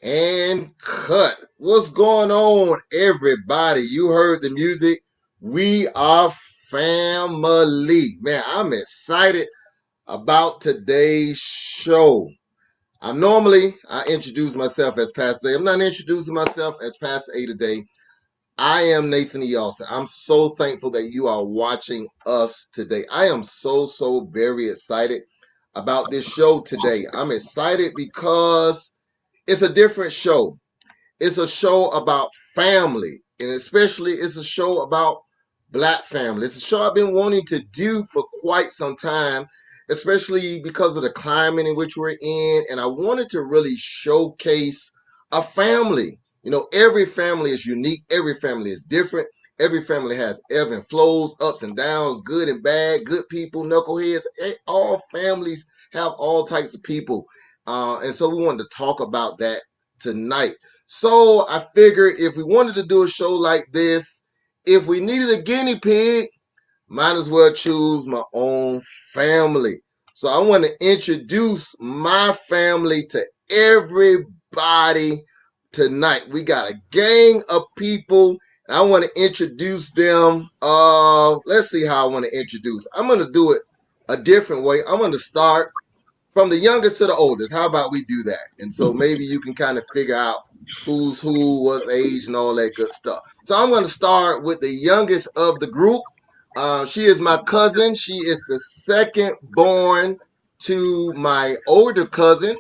And cut. What's going on, everybody? You heard the music. We are family. Man, I'm excited about today's show. I introduce myself as Pastor A. I'm not introducing myself as Pastor A today. I am Nathan E. Austin. I'm so thankful that you are watching us today. I am so very excited about this show today. I'm excited because it's a different show. It's a show about family, and especially it's a show about Black family. It's a show I've been wanting to do for quite some time, especially because of the climate in which we're in. And I wanted to really showcase a family. You know, every family is unique. Every family is different. Every family has ebb and flows, ups and downs, good and bad, good people, knuckleheads. All families have all types of people. And so we wanted to talk about that tonight. So I figured if we wanted to do a show like this, if we needed a guinea pig, might as well choose my own family. So I want to introduce my family to everybody tonight. We got a gang of people. And I want to introduce them. Let's see how I want to introduce. I'm going to do it a different way. I'm going to start from the youngest to the oldest. How about we do that? And so maybe you can kind of figure out who's who, what's age, and all that good stuff. So I'm going to start with the youngest of the group. She is my cousin. She is the second born to my older cousin.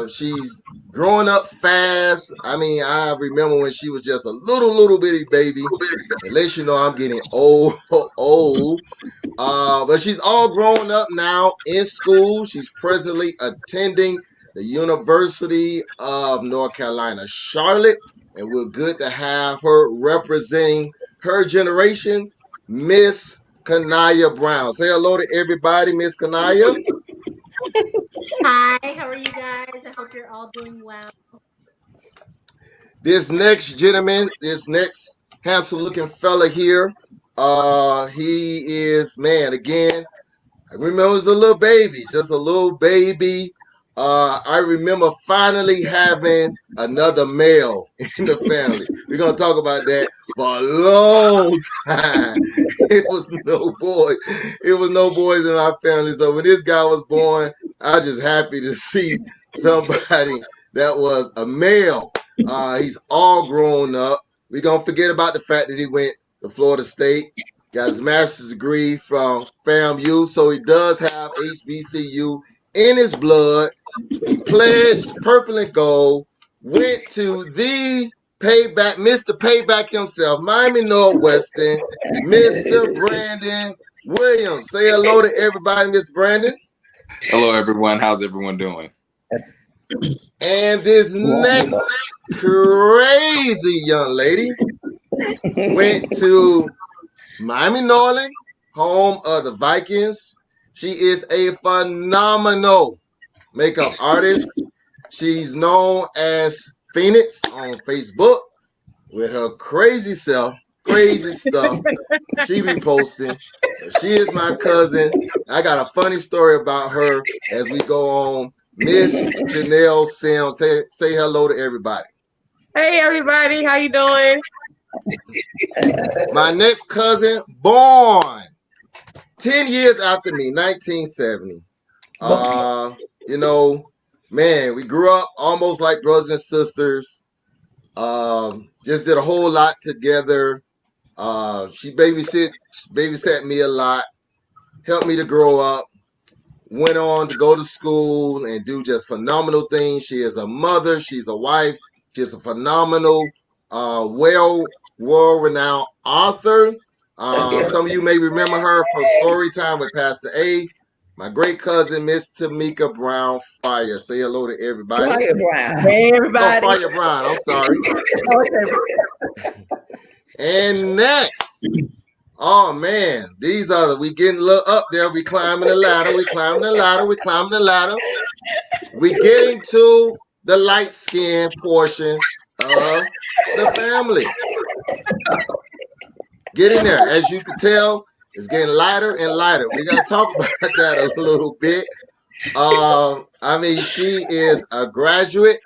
She's growing up fast. I mean, I remember when she was just a little bitty baby. It lets you know I'm getting old. But she's all grown up now in school. She's presently attending the University of North Carolina, Charlotte. And we're good to have her representing her generation, Miss Kanaya Brown. Say hello to everybody, Miss Kanaya. Hi, how are you guys? I hope you're all doing well. This next gentleman, this next handsome looking fella here, he is, man, again, I remember he was a little baby, just a little baby. I remember finally having another male in the family. We're going to talk about that for a long time. It was no boy. It was no boys in our family. So when this guy was born, I was just happy to see somebody that was a male. He's all grown up. We're going to forget about the fact that he went to Florida State. Got his master's degree from FAMU, so he does have HBCU in his blood. He pledged purple and gold, went to the payback, Mr. Payback himself, Miami Northwestern, Mr. Brandon Williams. Say hello to everybody, Mr. Brandon. Hello, everyone. How's everyone doing? And this next crazy young lady went to Miami Norland, home of the Vikings. She is a phenomenal makeup artist. She's known as Phoenix on Facebook with her crazy self, crazy stuff she be posting. She is my cousin. I got a funny story about her as we go on. Miss Janelle Sims. Say hello to everybody. Hey, everybody. How you doing? My next cousin, born 10 years after me, 1970. You know, man, we grew up almost like brothers and sisters. Just did a whole lot together. She babysat me a lot, helped me to grow up, went on to go to school and do just phenomenal things. She is a mother. She's a wife. She's a phenomenal, world-renowned author. Some of you may remember her from Storytime with Pastor A. My great cousin, Miss Tamika Brown Fire. Say hello to everybody. Fire Brown. Hey, everybody. Oh, Fire Brown. I'm sorry. And next, oh man, we getting a little up there. We climbing the ladder. We climbing the ladder. We getting to the light skin portion of the family. Getting there. As you can tell, it's getting lighter and lighter. We're going to talk about that a little bit. I mean, she is a graduate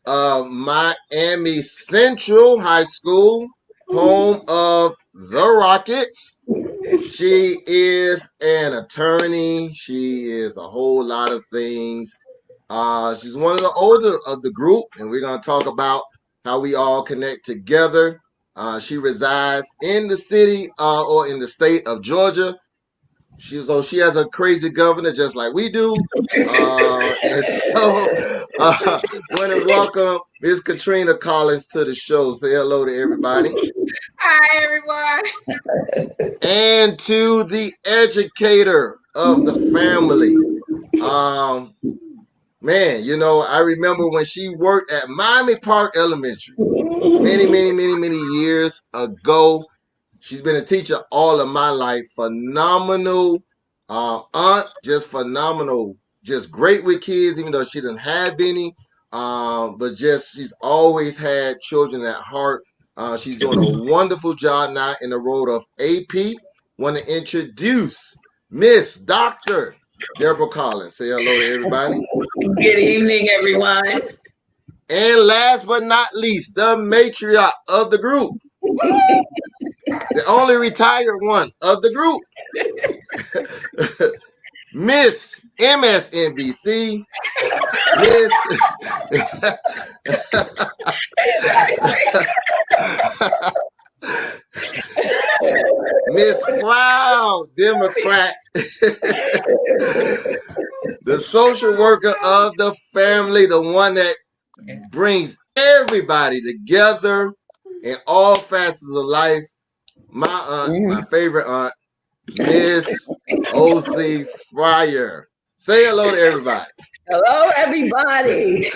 Miami Central High School, home of the Rockets. She is an attorney. She is a whole lot of things. She's one of the older of the group, and we're going to talk about how we all connect together. She resides in the city or in the state of Georgia. She has a crazy governor just like we do. And so want to welcome Miss Katrina Collins to the show. Say hello to everybody. Hi, everyone. And to the educator of the family. Man, you know, I remember when she worked at Miami Park Elementary many years ago. She's been a teacher all of my life. Phenomenal aunt, just phenomenal. Just great with kids, even though she didn't have any. But just she's always had children at heart. She's doing a wonderful job now in the role of AP. Want to introduce Miss Dr. Deborah Collins. Say hello to everybody. Good evening, everyone. And last but not least, the matriarch of the group. The only retired one of the group. Miss MSNBC. Miss Proud Democrat. The social worker of the family, the one that brings everybody together in all facets of life. My aunt, my favorite aunt, Miss O.C. Fryer. Say hello to everybody. Hello, everybody.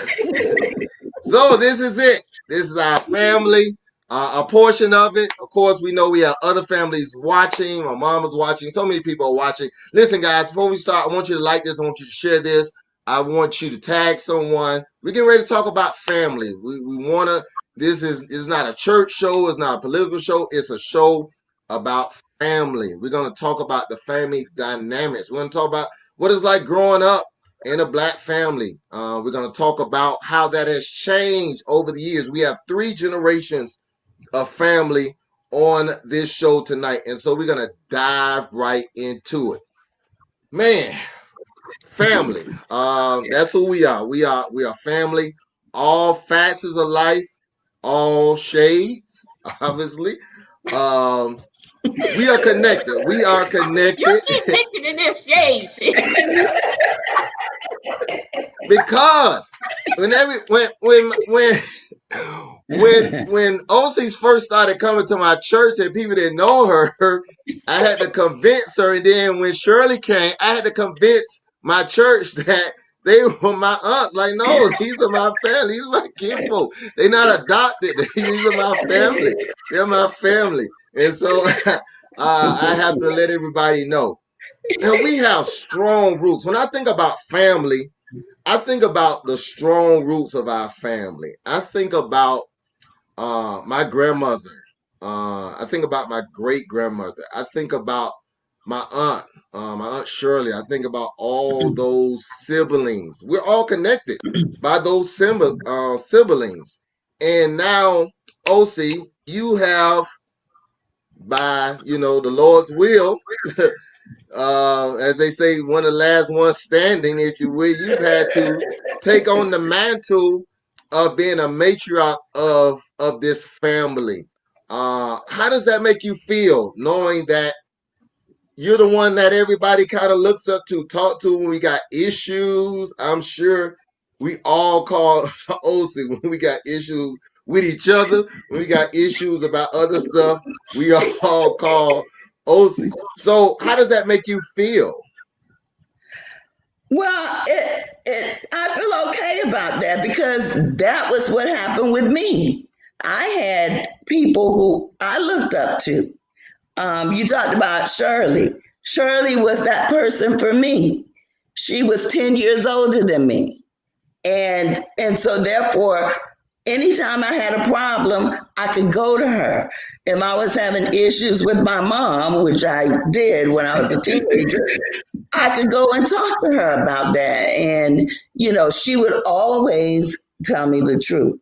So this is it. This is our family. A portion of it. Of course, we know we have other families watching. My mom is watching. So many people are watching. Listen, guys, before we start, I want you to like this. I want you to share this. I want you to tag someone. We're getting ready to talk about family. We want to. This is not a church show. It's not a political show. It's a show about family. We're going to talk about the family dynamics. We're going to talk about what it's like growing up in a black family. We're going to talk about how that has changed over the years. We have 3 generations of family on this show tonight. And so we're going to dive right into it. Man, family. That's who we are. We are family. All facets of life, all shades, obviously. We are connected. We are connected. You're depicted in this shade. Because when OC's first started coming to my church and people didn't know her, I had to convince her. And then when Shirley came, I had to convince my church that they were my aunts. Like, no, these are my family. These are my kinfolk. They're not adopted. These are my family. They're my family. And so I have to let everybody know. Now, we have strong roots. When I think about family, I think about the strong roots of our family. I think about my grandmother. I think about my great-grandmother. I think about my aunt Shirley. I think about all those siblings. We're all connected by those siblings. And now, OC, you have, by, the Lord's will, as they say, one of the last ones standing, if you will, you've had to take on the mantle of being a matriarch of this family. How does that make you feel, knowing that you're the one that everybody kind of looks up to, talk to when we got issues? I'm sure we all call OC when we got issues with each other, when we got issues about other stuff, we all call OC. So how does that make you feel? Well, I feel okay about that because that was what happened with me. I had people who I looked up to. You talked about Shirley. Shirley was that person for me. She was 10 years older than me. And so therefore, anytime I had a problem, I could go to her. If I was having issues with my mom, which I did when I was a teenager, I could go and talk to her about that. And, she would always tell me the truth.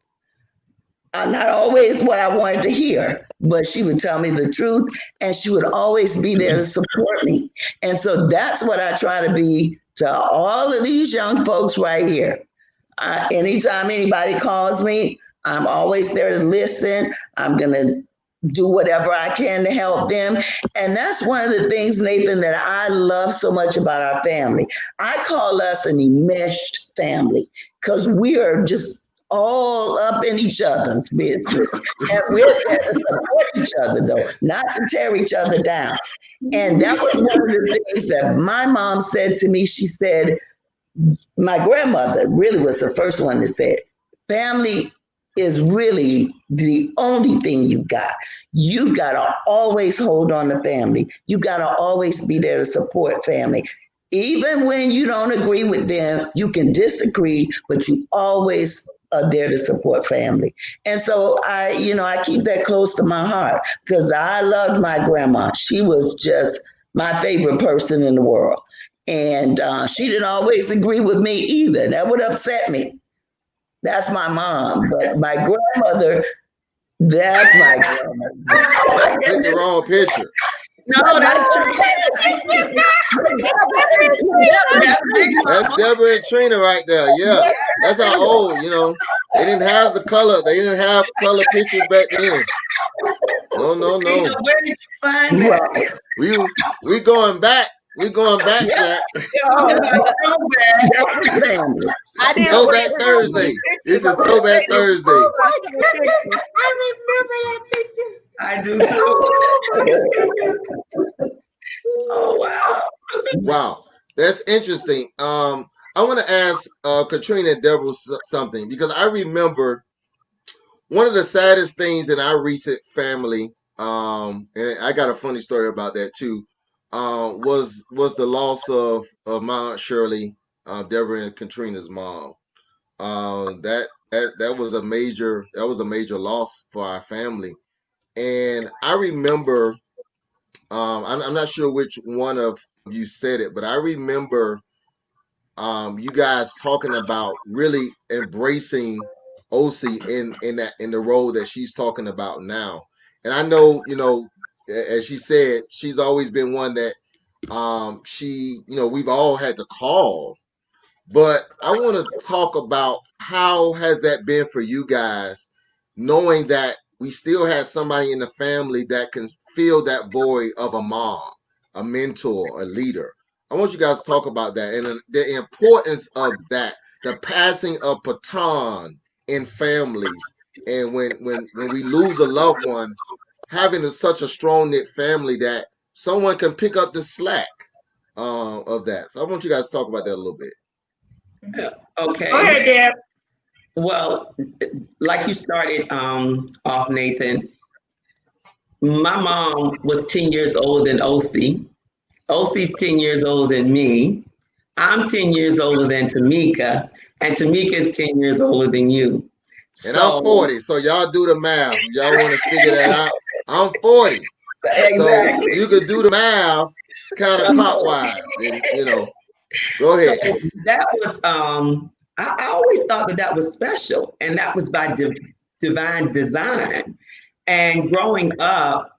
Not always what I wanted to hear, but she would tell me the truth and she would always be there to support me. And so that's what I try to be to all of these young folks right here. Anytime anybody calls me, I'm always there to listen. I'm going to do whatever I can to help them. And that's one of the things, Nathan, that I love so much about our family. I call us an enmeshed family because we are just all up in each other's business. And we're there to support each other, though, not to tear each other down. And that was one of the things that my mom said to me. She said, my grandmother really was the first one to say it. Family is really the only thing you got. You've got to always hold on to family. You got to always be there to support family. Even when you don't agree with them, you can disagree, but you always are there to support family. And so I keep that close to my heart because I loved my grandma. She was just my favorite person in the world. And she didn't always agree with me either. That would upset me. That's my mom. But my grandmother, that's my grandmother. Pick the wrong picture. No, that's true. That's Deborah and Trina right there. Yeah. That's how old, They didn't have the color. They didn't have color pictures back then. No. Where did you find that? We going back. We going back, Jack. Throwback Thursday. This is Throwback Thursday. I remember that picture. I do too. Oh wow. Wow. That's interesting. I want to ask Katrina and Deborah something because I remember one of the saddest things in our recent family, and I got a funny story about that too, was the loss of my Aunt Shirley, Deborah and Katrina's mom. That was a major loss for our family, and I remember, I'm not sure which one of you said it, but I remember you guys talking about really embracing OC in the role that she's talking about now. And I know, as she said, she's always been one that we've all had to call. But I want to talk about how has that been for you guys, knowing that we still have somebody in the family that can fill that void of a mom, a mentor, a leader. I want you guys to talk about that and the importance of that, the passing of baton in families. And when we lose a loved one, having such a strong knit family that someone can pick up the slack of that. So I want you guys to talk about that a little bit. Okay. Go ahead, Deb. Well, like you started off, Nathan, my mom was 10 years older than OC. OC's 10 years older than me. I'm 10 years older than Tamika, and Tamika's 10 years older than you. And I'm 40, so y'all do the math. Y'all want to figure that out? I'm 40. Exactly. So you could do the math kind of clockwise, and go ahead. So that was, I always thought that was special, and that was by divine design. And growing up,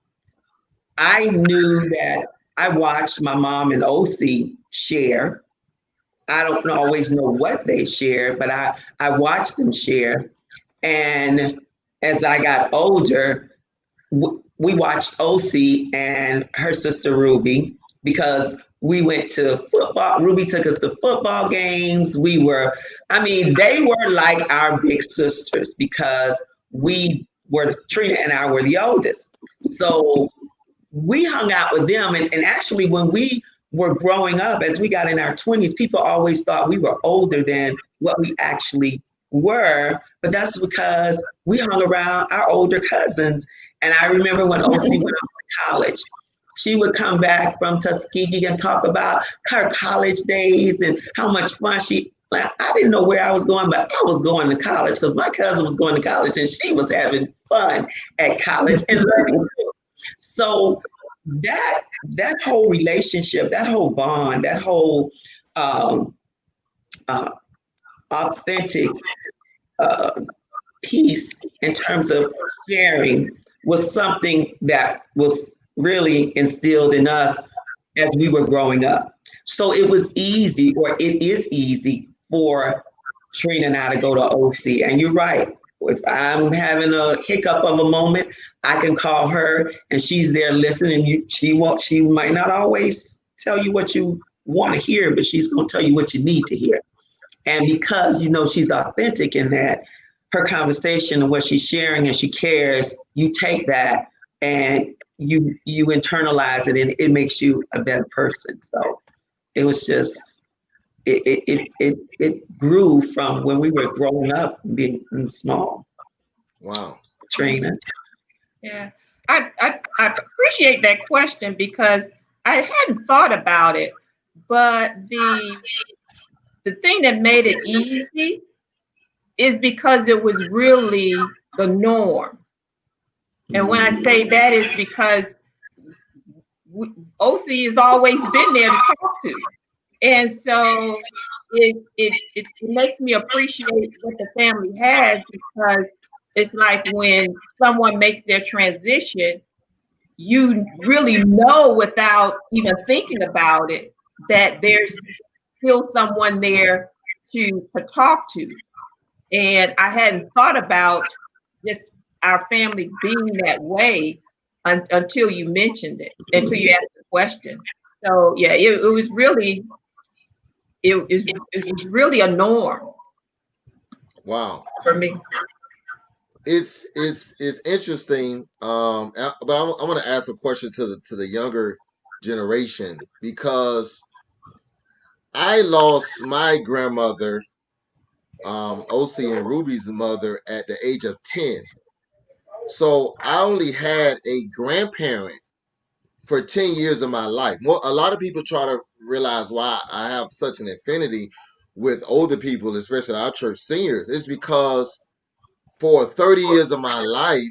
I knew that I watched my mom and OC share. I don't always know what they share, but I watched them share. And as I got older, we watched OC and her sister Ruby because we went to football. Ruby took us to football games. They were like our big sisters because Trina and I were the oldest. So we hung out with them. And actually, when we were growing up, as we got in our 20s, people always thought we were older than what we actually were. But that's because we hung around our older cousins. And I remember when OC went off to college, she would come back from Tuskegee and talk about her college days and how much fun I didn't know where I was going, but I was going to college because my cousin was going to college and she was having fun at college and learning too. So that whole relationship, that whole bond, that whole authentic piece in terms of sharing was something that was really instilled in us as we were growing up. So it was easy, or it is easy for Trina and I to go to OC. And you're right. If I'm having a hiccup of a moment, I can call her and she's there listening. She might not always tell you what you want to hear, but she's going to tell you what you need to hear. And because she's authentic in that, her conversation and what she's sharing and she cares, you take that and you internalize it and it makes you a better person. So it was just it grew from when we were growing up and being small. Wow. Trina. Yeah. I appreciate that question because I hadn't thought about it, but the thing that made it easy is because it was really the norm. And when I say that is because OC has always been there to talk to. And so it makes me appreciate what the family has, because it's like when someone makes their transition, you really know without even thinking about it that there's still someone there to talk to. And I hadn't thought about just our family being that way until you mentioned it, until you asked the question. So yeah, it was really it was really a norm. Wow. For me. It's interesting. But I want to ask a question to the younger generation, because I lost my grandmother, OC and Ruby's mother, at the age of 10. So I only had a grandparent for 10 years of my life. A lot of people try to realize why I have such an affinity with older people, especially our church seniors. It's because for 30 years of my life,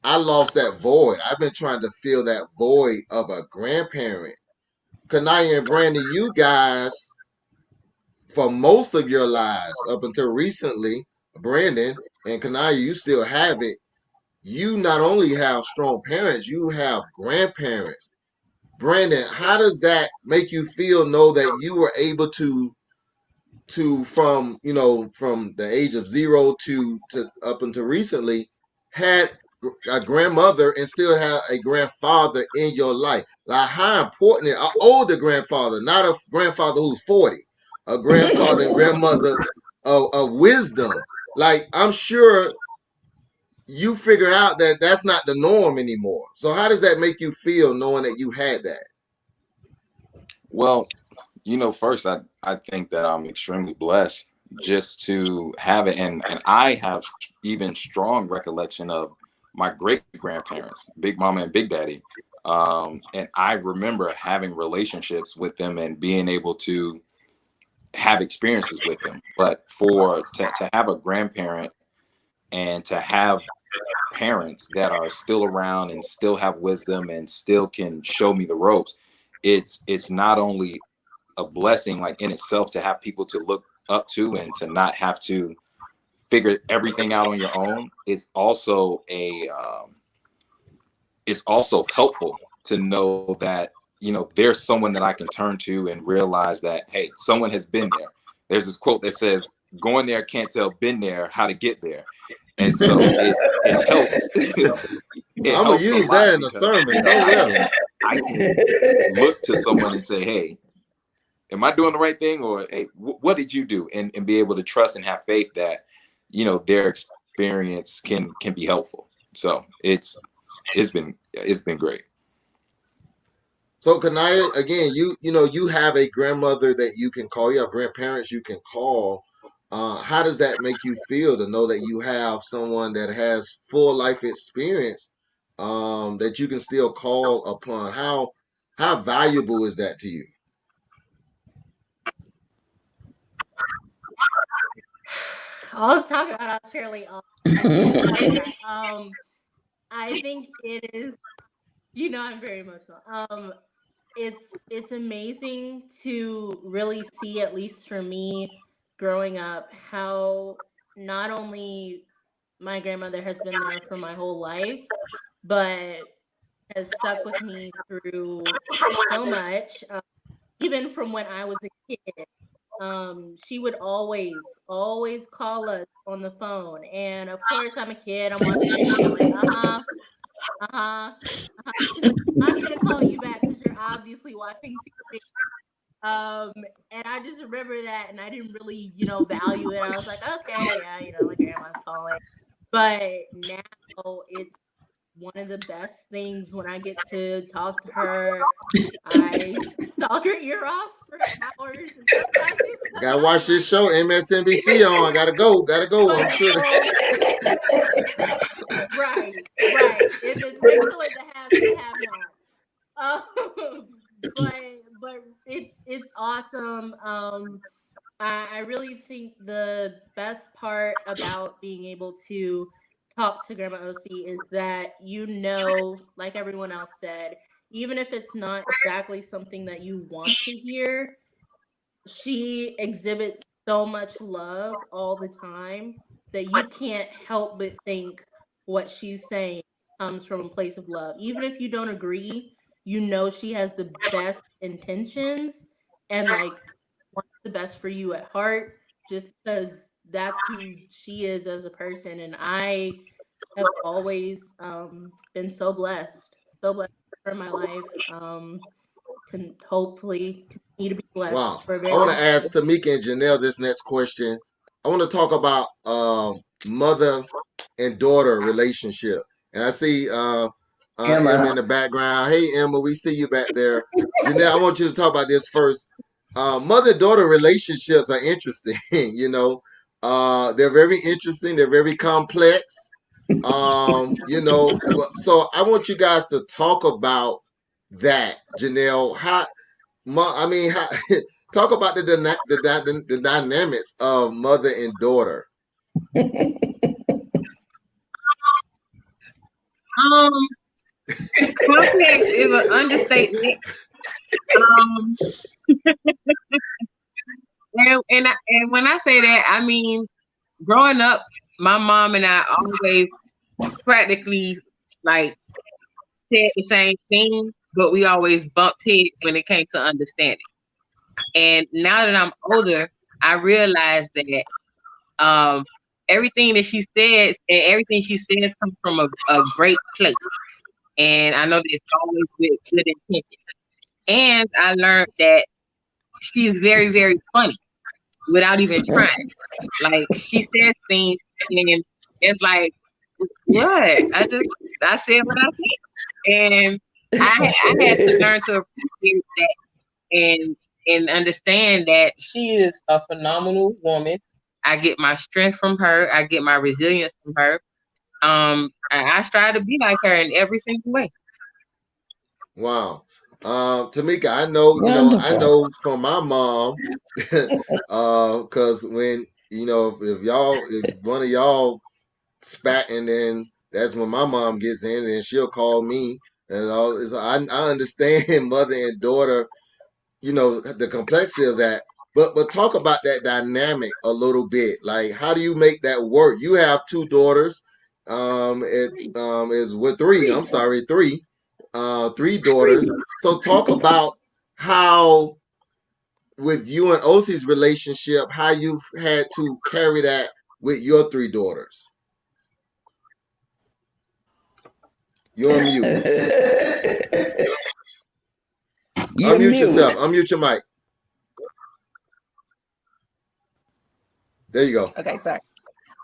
I lost that void. I've been trying to fill that void of a grandparent. Kanaya and Brandy, you guys, for most of your lives, up until recently, Brandon and Kanaya, you still have it. You not only have strong parents, you have grandparents. Brandon, how does that make you feel? Know that you were able to from from the age of 0 to up until recently, had a grandmother and still have a grandfather in your life. Like, how important is an older grandfather, not a grandfather who's 40, a grandfather and grandmother of wisdom. Like, I'm sure you figure out that that's not the norm anymore. So how does that make you feel knowing that you had that? Well, first I think that I'm extremely blessed just to have it, and I have even strong recollection of my great grandparents, Big Mama and Big Daddy, and I remember having relationships with them and being able to have experiences with them. But to have a grandparent and to have parents that are still around and still have wisdom and still can show me the ropes, it's not only a blessing like in itself to have people to look up to and to not have to figure everything out on your own. It's also helpful to know that there's someone that I can turn to and realize that, hey, someone has been there. There's this quote that says, going there can't tell been there how to get there. And so it helps. It I'm gonna helps a use lot that in a because sermon somewhere. I can look to someone and say, hey, am I doing the right thing? Or hey, what did you do? And be able to trust and have faith that their experience can be helpful. So it's been great. So Kanaya, again, you have a grandmother that you can call. You have grandparents you can call. How does that make you feel to know that you have someone that has full life experience, that you can still call upon? How valuable is that to you? I'll talk about Shirley. I think it is. I'm very emotional. It's amazing to really see, at least for me, growing up, how not only my grandmother has been there for my whole life, but has stuck with me through so much, even from when I was a kid. She would always call us on the phone, and of course, I'm a kid. I'm watching TV. I'm like, She's like, I'm gonna call you back because you're obviously watching TV. Um, and I just remember that, and I didn't really, value it. I was like, okay, yeah, my grandma's calling. But now it's one of the best things when I get to talk to her. I talk her ear off for hours, and sometimes she's I come gotta up watch this like, show, MSNBC on. I gotta go. I'm but sure. right. If it's Rachel or the haves or the have-nots. But it's awesome. I really think the best part about being able to talk to Grandma OC is that, like everyone else said, even if it's not exactly something that you want to hear, she exhibits so much love all the time that you can't help but think what she's saying comes from a place of love. Even if you don't agree, she has the best intentions and like wants the best for you at heart, just because that's who she is as a person. And I have always been so blessed for my life. Can hopefully continue to be Wow. blessed for a I very want long to time. ask Tamika and Janelle this next question. I want to talk about mother and daughter relationship. And I see Emma Emma. in the background. Hey, Emma, we see you back there. Janelle, I want you to talk about this first. Mother and daughter relationships are interesting. They're very interesting. They're very complex. So I want you guys to talk about that, Janelle. How, talk about the dynamics of mother and daughter. Um, Complex is an understatement. Um, and when I say that, I mean growing up, my mom and I always practically like said the same thing, but we always bumped heads when it came to understanding. And now that I'm older, I realize that um, everything that she says and everything she says comes from a great place. And I know that it's always with good intentions. And I learned that she's very, very funny without even trying. Like she says things and it's like, what? I said what I said. And I had to learn to appreciate that and understand that she is a phenomenal woman. I get my strength from her. I get my resilience from her. I strive to be like her in every single way. Wow. Tamika, I Wonderful. know from my mom, cause when, if one of y'all spat and then that's when my mom gets in and she'll call me and all. So I understand mother and daughter, the complexity of that. But talk about that dynamic a little bit. Like, how do you make that work? You have two daughters. It is with three. I'm sorry, three. Three daughters. So talk about how with you and OC's relationship, how you've had to carry that with your three daughters. You're on mute. You're Unmute yourself. mute. Unmute your mic. There you go. Okay, sorry.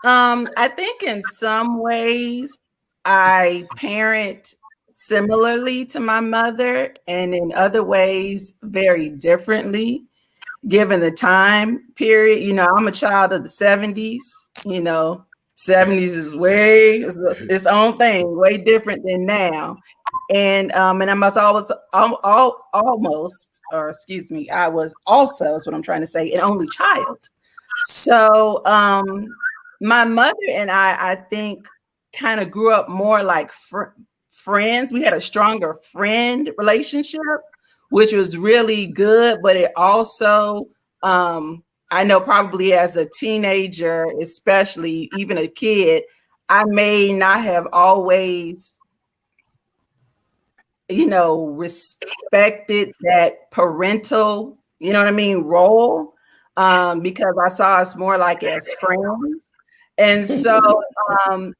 I think in some ways I parent similarly to my mother, and in other ways very differently, given the time period. I'm a child of the 70s. 70s is its own thing, way different than now. And I must always almost, or excuse me, I was also, is what I'm trying to say, an only child. So my mother and I think, kind of grew up more like friends. We had a stronger friend relationship, which was really good, but it also, I know probably as a teenager, especially even a kid, I may not have always, respected that parental, role, because I saw us more like as friends. And so um,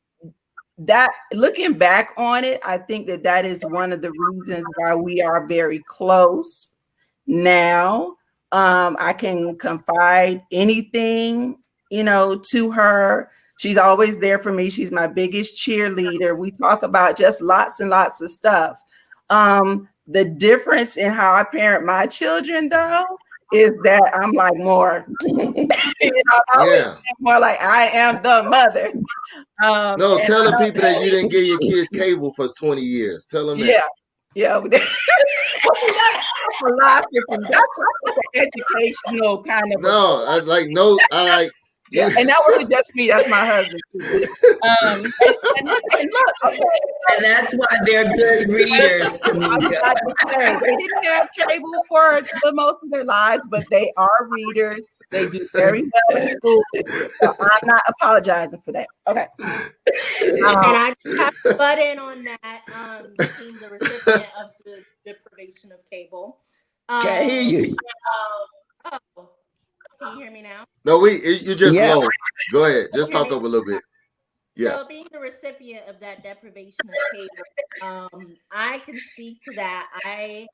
that looking back on it, I think that that is one of the reasons why we are very close now. I can confide anything, to her. She's always there for me. She's my biggest cheerleader. We talk about just lots and lots of stuff. The difference in how I parent my children, though, is that I'm like more, I always Yeah. more like I am the mother. No, And tell I the don't, people that you didn't give your kids cable for 20 years. Tell them that. yeah, yeah. Well, that's a philosophy. That's like an educational kind of a No, I like no, I like yeah, you. and that wasn't just me. That's my husband too. And look, okay, And that's why they're good readers, I was Tamika. about to say they didn't have cable for the most of their lives, but they are readers. They do very well in school, so I'm not apologizing for that. Okay. And I just have to butt in on that, being the recipient of the deprivation of cable. Can't hear Um, you. oh, can you hear me now? No, you're just Yeah. low. Go ahead. Can you Just hear talk me? over a little bit. Yeah. So, being the recipient of that deprivation of cable, I can speak to that. I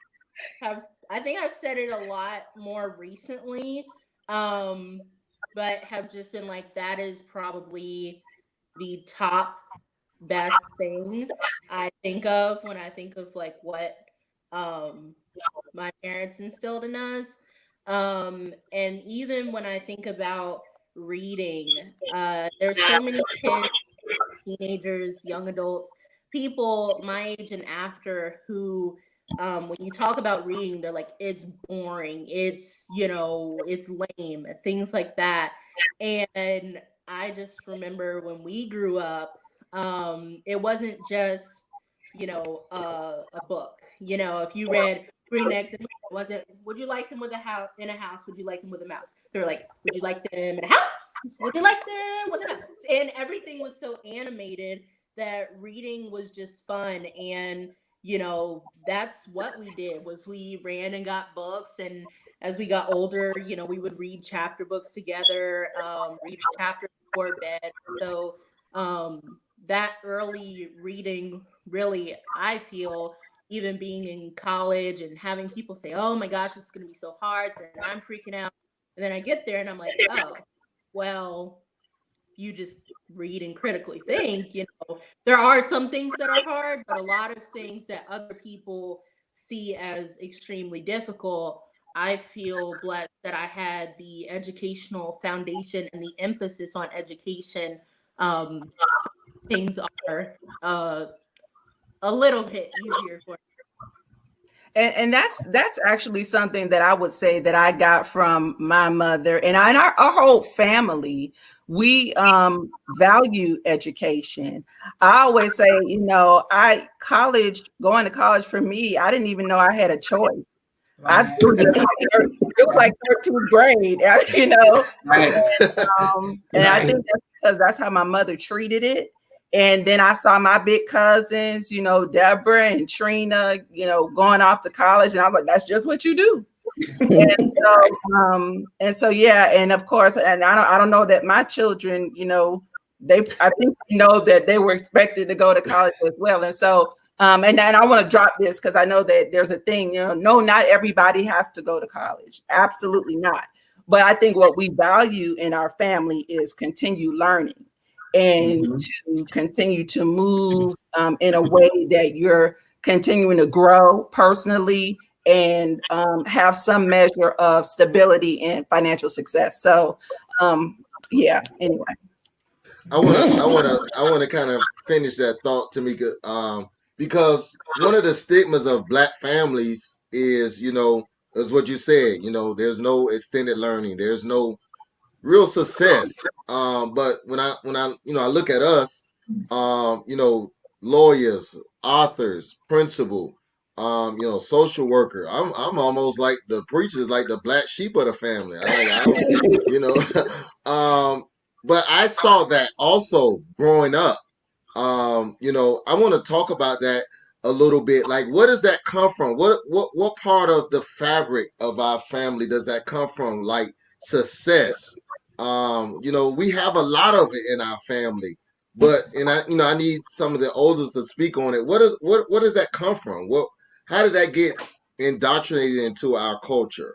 think I've said it a lot more recently, um, but have just been like, that is probably the top best thing I think of when I think of like what um my parents instilled in us. And even when I think about reading, there's so many kids, teenagers, young adults, people my age and after who when you talk about reading, they're like, it's boring, it's lame, things like that. And I just remember when we grew up, it wasn't just, a book. If you read Green Eggs and Ham, it wasn't, would you like them with a house in a house? Would you like them with a mouse? They were like, would you like them in a house? Would you like them with a mouse? And everything was so animated that reading was just fun. And that's what we did, was we ran and got books. And as we got older, we would read chapter books together, read a chapter before bed. So that early reading, really, I feel, even being in college and having people say, oh my gosh, this is going to be so hard, so then I'm freaking out, and then I get there and I'm like, oh, well, you just read and critically think. There are some things that are hard, but a lot of things that other people see as extremely difficult, I feel blessed that I had the educational foundation and the emphasis on education. So things are a little bit easier for me. And that's actually something that I would say that I got from my mother and our whole family. We value education. I always say, going to college for me, I didn't even know I had a choice. It was just like 13th grade, Right. and I Right. think that's because that's how my mother treated it. And then I saw my big cousins, Deborah and Trina, going off to college, and I'm like, that's just what you do. And so, yeah, and of course, and I don't know that my children, I think that they were expected to go to college as well. And so, and I want to drop this because I know that there's a thing, no, not everybody has to go to college. Absolutely not. But I think what we value in our family is continue learning and to continue to move in a way that you're continuing to grow personally and have some measure of stability and financial success. So, yeah. Anyway, I wanna kind of finish that thought, Tamika. Because one of the stigmas of Black families is what you said. There's no extended learning. There's no real success. But when I look at us, lawyers, authors, principal, social worker. I'm almost like the preacher's like the black sheep of the family. I don't, but I saw that also growing up. I want to talk about that a little bit. Like, where does that come from? What part of the fabric of our family does that come from? Like success. We have a lot of it in our family, but I need some of the elders to speak on it. What does that come from? How did that get indoctrinated into our culture?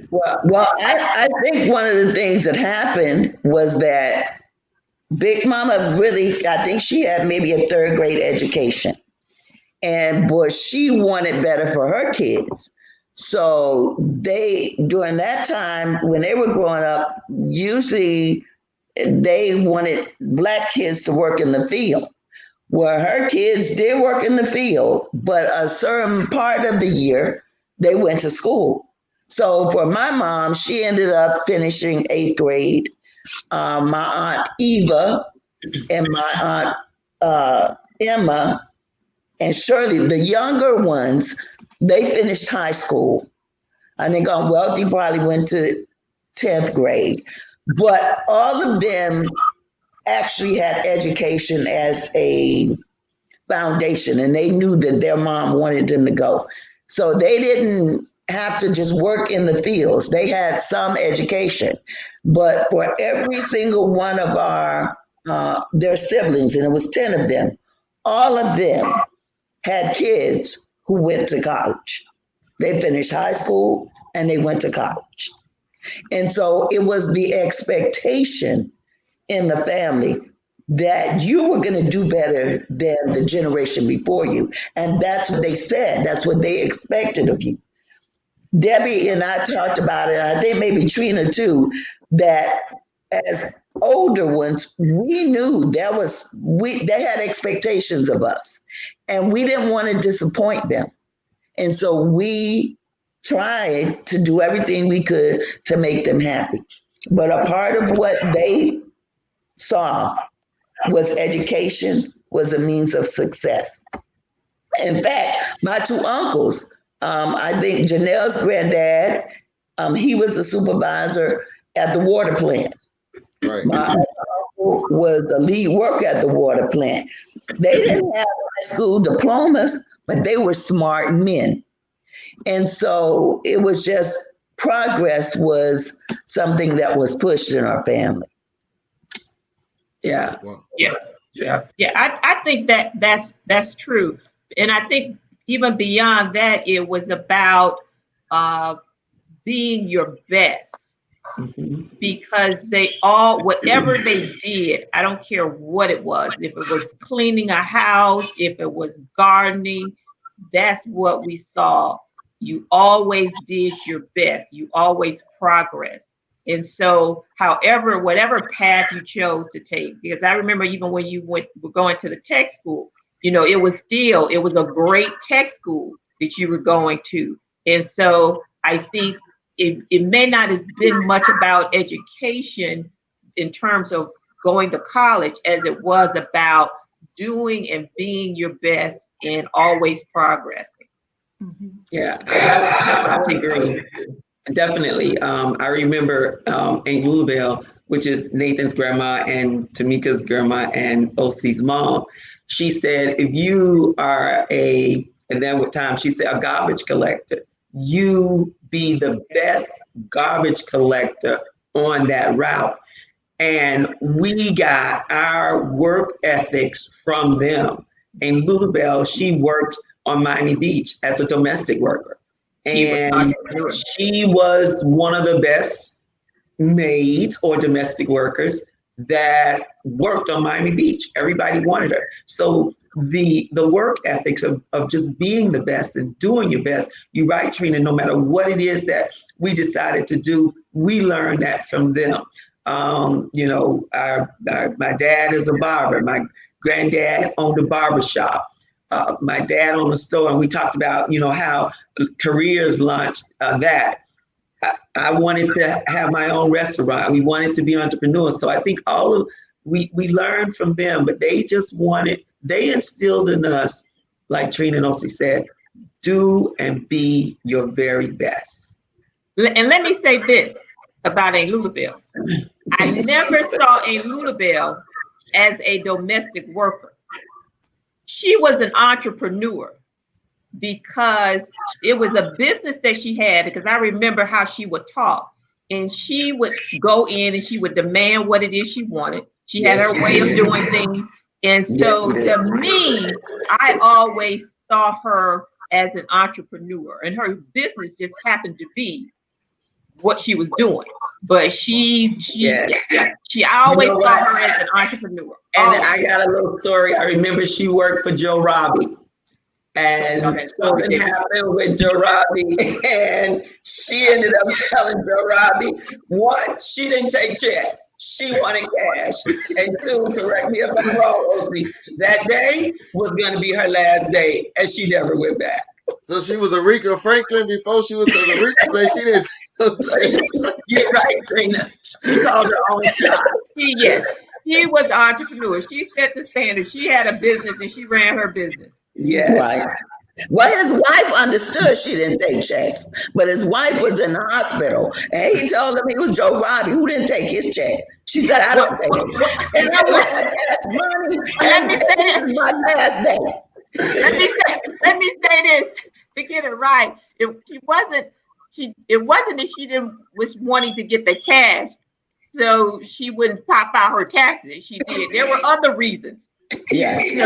Well, I think one of the things that happened was that Big Mama really, I think she had maybe a third grade education. And boy, she wanted better for her kids. So during that time, when they were growing up, usually they wanted black kids to work in the field. Well, her kids did work in the field, but a certain part of the year they went to school. So for my mom, she ended up finishing eighth grade. My aunt Eva and my aunt Emma and Shirley, the younger ones, they finished high school. I think Aunt Wealthy probably went to 10th grade. But all of them actually had education as a foundation, and they knew that their mom wanted them to go. So they didn't have to just work in the fields. They had some education. But for every single one of their siblings, and it was 10 of them, all of them had kids who went to college. They finished high school and they went to college. And so it was the expectation in the family that you were going to do better than the generation before you. And that's what they said. That's what they expected of you. Debbie and I talked about it, I think maybe Trina too, that as older ones, we knew they had expectations of us and we didn't want to disappoint them. And so we tried to do everything we could to make them happy. But a part of what they saw was education was a means of success. In fact, my two uncles, I think Janelle's granddad, he was a supervisor at the water plant. Right. My uncle was the lead worker at the water plant. They didn't have high school diplomas, but they were smart men. And so it was just progress was something that was pushed in our family. Yeah. Wow. Yeah. I think that's true. And I think even beyond that, it was about being your best. Mm-hmm. Because whatever they did, I don't care what it was, if it was cleaning a house, if it was gardening, that's what we saw. You always did your best. You always progressed. And so, whatever path you chose to take, because I remember even when you were going to the tech school, it was a great tech school that you were going to. And so I think it may not have been much about education in terms of going to college as it was about doing and being your best and always progressing. Mm-hmm. Yeah, I would agree. Definitely. I remember Aunt Lulabelle, which is Nathan's grandma and Tamika's grandma and OC's mom. She said, if you are and then with time, she said, a garbage collector, you be the best garbage collector on that route. And we got our work ethics from them. And Lulabelle, she worked on Miami Beach as a domestic worker. And she was one of the best maids or domestic workers that worked on Miami Beach. Everybody wanted her. So the work ethics of just being the best and doing your best, you're right, Trina, no matter what it is that we decided to do, we learned that from them. My dad is a barber. My granddad owned a barber shop. My dad owned a store, and we talked about, how careers launched that. I wanted to have my own restaurant. We wanted to be entrepreneurs. So I think we learned from them, but they instilled in us like Trina and Osi said, do and be your very best. And let me say this about Aunt Lulabelle. I never saw Aunt Lulabelle as a domestic worker. She was an entrepreneur because it was a business that she had, because I remember how she would talk. And she would go in and she would demand what it is she wanted. She had her way of doing things. And so to me, I always saw her as an entrepreneur, and her business just happened to be what she was doing. But she I always saw her as an entrepreneur. And I got a little story. I remember she worked for Joe Robbie. And something happened with Joe Robbie, and she ended up telling Joe Robbie, one, she didn't take checks. She wanted cash. And two, correct me if I'm wrong, Osi, that day was going to be her last day, and she never went back. So she was Aretha Franklin before she was, because Aretha said she didn't take no checks. You're right, Trina. She called her own shot. She was an entrepreneur. She set the standard. She had a business and she ran her business. Yeah. Right. Well, his wife understood she didn't take checks, but his wife was in the hospital, and he told him he was Joe Robbie, who didn't take his check. She said, "I don't take it, and I want my cash money. Let me say this is my last day." Let me say this to get it right. It wasn't that she didn't was wanting to get the cash so she wouldn't pop out her taxes. She did. There were other reasons. Yeah. Brandon,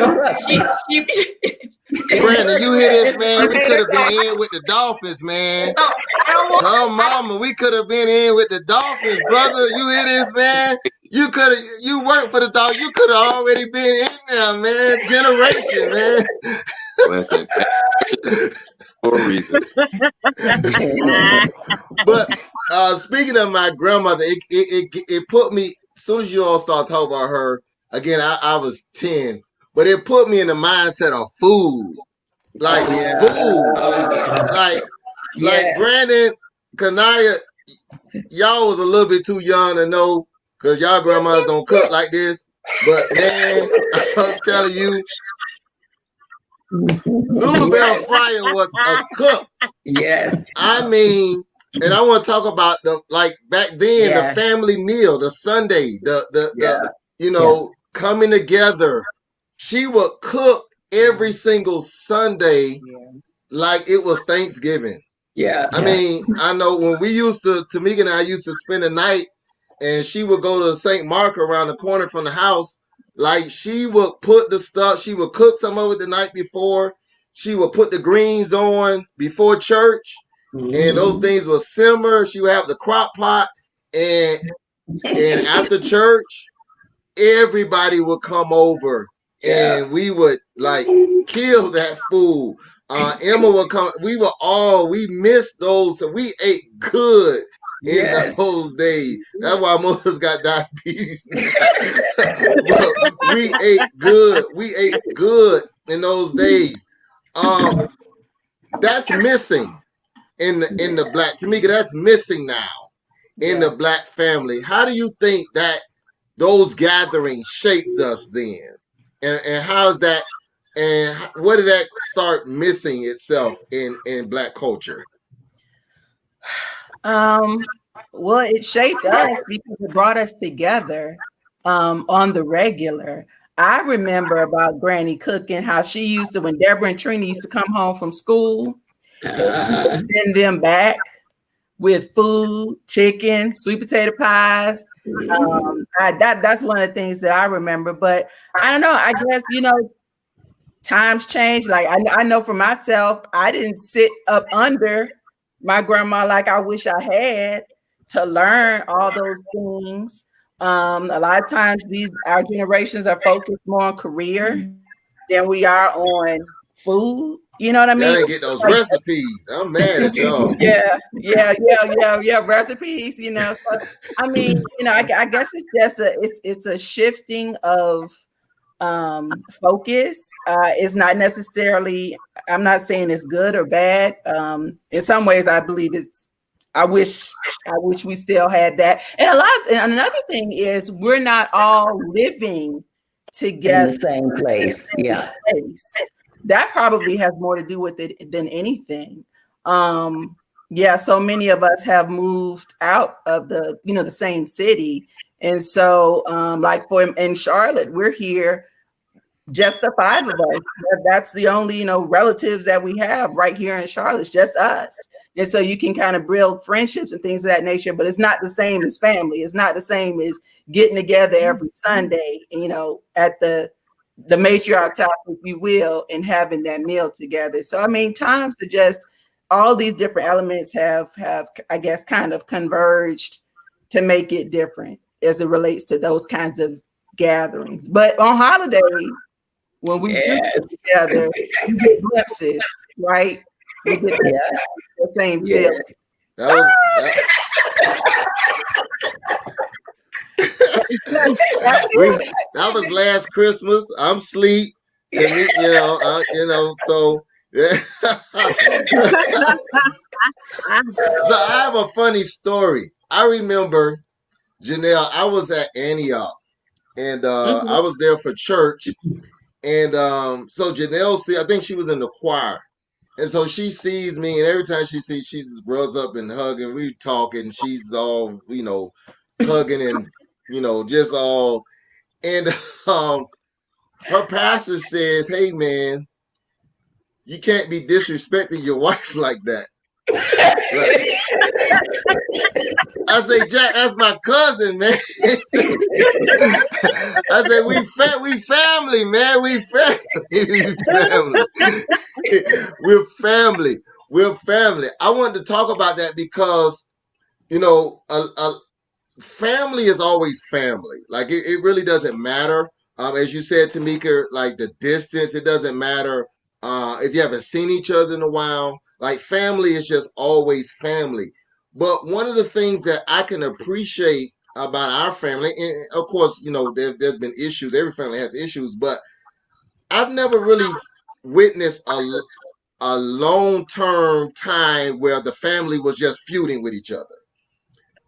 you hear this, man? We could have been in with the Dolphins, man. Oh, mama, we could have been in with the Dolphins, brother. You hear this, man? You work for the Dolphins. You could have already been in there, man. Generation, man. Listen, for a reason. But speaking of my grandmother, it put me, as soon as you all start talking about her, again, I was 10, but it put me in the mindset of food. Like food. Like Brandon, Kanaya, y'all was a little bit too young to know, because y'all grandmas don't cook like this. But man, I'm telling you, Lulabelle Fryer was a cook. Yes. I mean, and I want to talk about back then, the family meal, the Sunday, coming together. She would cook every single Sunday like it was Thanksgiving. Yeah. I mean, I know when we Tamika and I used to spend the night, and she would go to St. Mark around the corner from the house. Like, she would put the stuff, she would cook some of it the night before. She would put the greens on before church, and those things would simmer. She would have the crock pot, and after church, everybody would come over, and we would kill that food. Emma would come. We missed those, so we ate good in those days. That's why most of us got diabetes. But we ate good. We ate good in those days. That's missing in the Black. Tamika, that's missing now in the Black family. How do you think that those gatherings shaped us then? And how's that? And where did that start missing itself in Black culture? Well, it shaped us because it brought us together on the regular. I remember about Granny cooking, how she used to, when Deborah and Trina used to come home from school, send them back with food, chicken, sweet potato pies. That's one of the things that I remember. But I don't know, I guess, times change. Like I know for myself, I didn't sit up under my grandma like I wish I had to learn all those things. A lot of times our generations are focused more on career than we are on food. You know what I mean? Y'all didn't get those recipes. I'm mad at y'all. Yeah. Recipes, So, I mean, I guess it's just it's a shifting of focus. It's not necessarily, I'm not saying it's good or bad. In some ways I believe I wish we still had that. And another thing is we're not all living together in the same place. Yeah. that probably has more to do with it than anything. Yeah, so many of us have moved out of the same city. And so like for in Charlotte, we're here just the five of us. That's the only, relatives that we have right here in Charlotte. It's just us. And so you can kind of build friendships and things of that nature, but it's not the same as family. It's not the same as getting together every Sunday, at the matriarch's house, if you will, and having that meal together. So, I mean, times are just, all these different elements have, I guess, kind of converged to make it different as it relates to those kinds of gatherings. But on holidays, when we do get together, we get glimpses, right? We get the same feeling. That was that was last Christmas. I'm asleep. To me, so yeah. So I have a funny story. I remember, Janelle, I was at Antioch, and I was there for church. And so Janelle, I think she was in the choir. And so she sees me, and every time she sees, she just runs up and hugging. We talking. She's all, hugging and, just all. And her pastor says, "Hey, man, you can't be disrespecting your wife like that." Right. I say, "Jack, that's my cousin, man." I said, we family, man. We family. We're family. We're family. I wanted to talk about that because, a family is always family. Like it really doesn't matter. As you said, Tamika, like the distance, it doesn't matter. If you haven't seen each other in a while, like family is just always family. But one of the things that I can appreciate about our family, and of course, there's been issues. Every family has issues, but I've never really witnessed a long-term time where the family was just feuding with each other.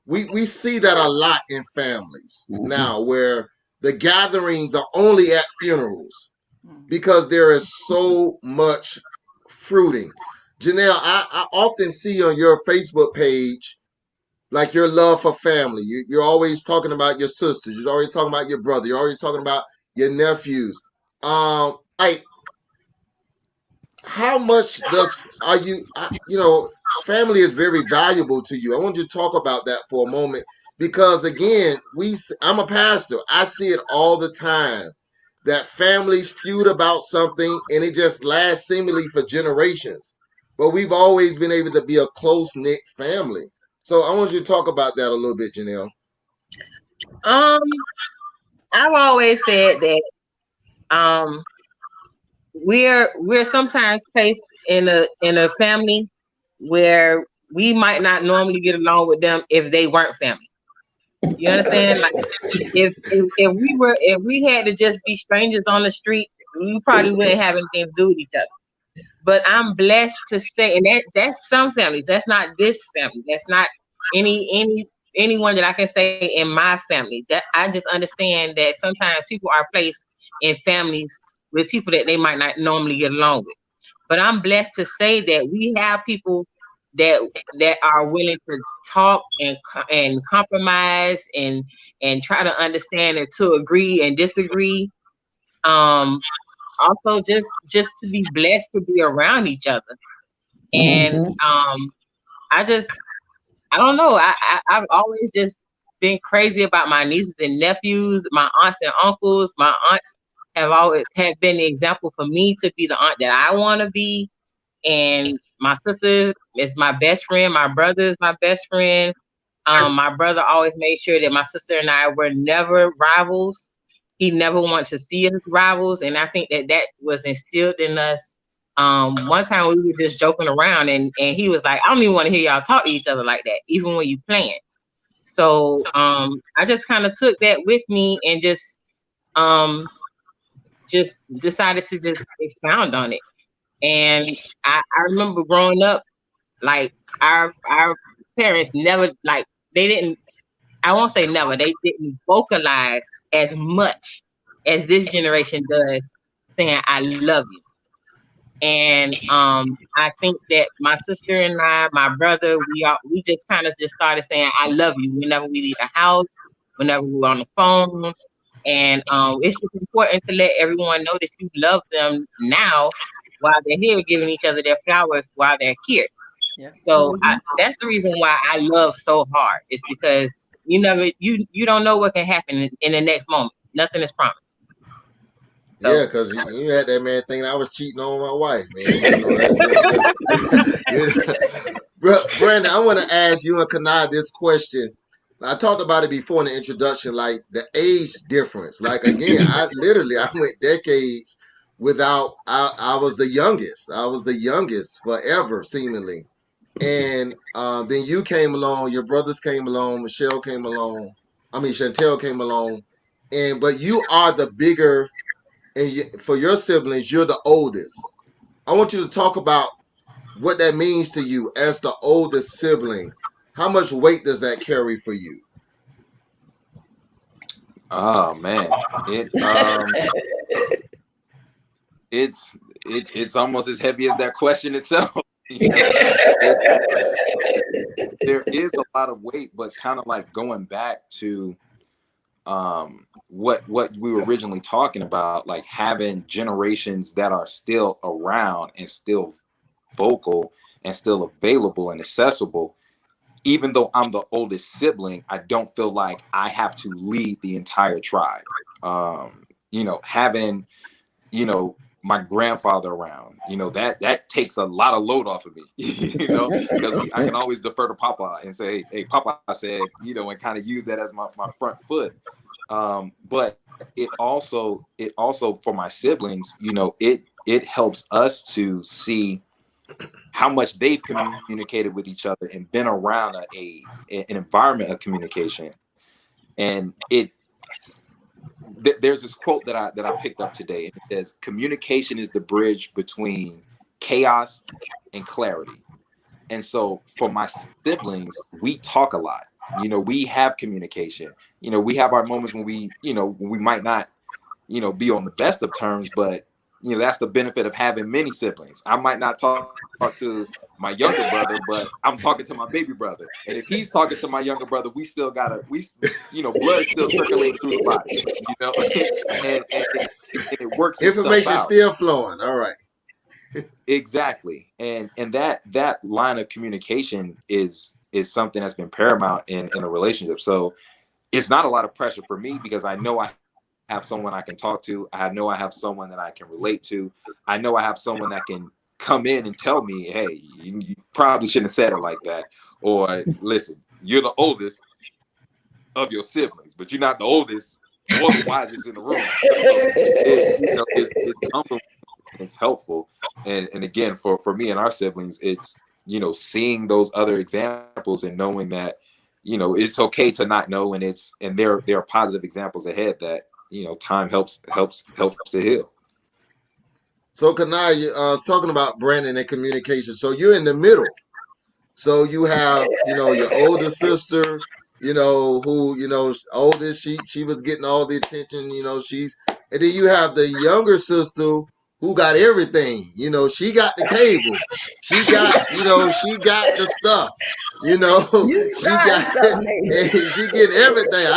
We see that a lot in families now, where the gatherings are only at funerals because there is so much fruiting. Janelle, I often see on your Facebook page like your love for family. You're always talking about your sisters. You're always talking about your brother. You're always talking about your nephews. Like, how much family is very valuable to you. I want you to talk about that for a moment because, again, I'm a pastor. I see it all the time that families feud about something and it just lasts seemingly for generations. But we've always been able to be a close-knit family. So I want you to talk about that a little bit, Janelle. I've always said that we're sometimes placed in a family where we might not normally get along with them if they weren't family. You understand? Like if we had to just be strangers on the street, we probably wouldn't have anything to do with each other. But I'm blessed to stay, and that's some families. That's not this family. That's not anyone that I can say in my family. That I just understand that sometimes people are placed in families with people that they might not normally get along with. But I'm blessed to say that we have people that are willing to talk and compromise and try to understand and to agree and disagree. Also just to be blessed to be around each other. And I don't know. I've always just been crazy about my nieces and nephews, my aunts and uncles. My aunts have been the example for me to be the aunt that I want to be. And my sister is my best friend. My brother is my best friend. My brother always made sure that my sister and I were never rivals. He never wanted to see us rivals. And I think that was instilled in us. One time we were just joking around and he was like, "I don't even want to hear y'all talk to each other like that, even when you playing." So I just kind of took that with me and just decided to just expound on it. And I remember growing up, like our parents never, like they didn't, I won't say never, they didn't vocalize as much as this generation does saying, "I love you." And I think that my sister and I, my brother, we just kind of just started saying I love you whenever we leave the house, whenever we're on the phone. And it's just important to let everyone know that you love them now while they're here, giving each other their flowers while they're here. Yeah. So that's the reason why I love so hard. It's because you don't know what can happen in the next moment. Nothing is promised. Yeah, So because you had that man thinking I was cheating on my wife, man. You know, that's just, you know. Brandon, I want to ask you and Kanai this question. I talked about it before in the introduction, like the age difference. Like again, I went decades without. I was the youngest. I was the youngest forever, seemingly. And then you came along. Your brothers came along. Michelle came along. I mean, Chantel came along. And but you are the bigger, and for your siblings, you're the oldest. I want you to talk about what that means to you as the oldest sibling. How much weight does that carry for you? Oh man, it it's almost as heavy as that question itself. You know, it's there is a lot of weight, but kind of like going back to what we were originally talking about, like having generations that are still around and still vocal and still available and accessible. Even though I'm the oldest sibling, I don't feel like I have to lead the entire tribe. Having my grandfather around, that takes a lot of load off of me, because I can always defer to Papa and say, hey, Papa said, and kind of use that as my front foot. But it also for my siblings, it helps us to see how much they've communicated with each other and been around an environment of communication. And there's this quote that I picked up today, and it says, communication is the bridge between chaos and clarity. And so for my siblings, we talk a lot. We have communication. We have our moments when we might not be on the best of terms, but that's the benefit of having many siblings. I might not talk to my younger brother, but I'm talking to my baby brother. And if he's talking to my younger brother, we still blood is still circulating through the body, and it works itself Information out. still flowing. All right. Exactly. And that line of communication is something that's been paramount in a relationship. So it's not a lot of pressure for me because I know I have someone I can talk to. I know I have someone that I can relate to. I know I have someone that can come in and tell me, hey, you probably shouldn't have said it like that. Or listen, you're the oldest of your siblings, but you're not the oldest or the wisest in the room. So it's humbling, it's helpful. And again, for me and our siblings, it's, seeing those other examples and knowing that, it's okay to not know, and there are positive examples ahead that, time helps to heal. So Kanai, talking about Brandon and communication. So you're in the middle. So you have, your older sister, who, oldest, she was getting all the attention, and then you have the younger sister who got everything. She got the cable. She got, she got the stuff. You She started got something. she getting everything.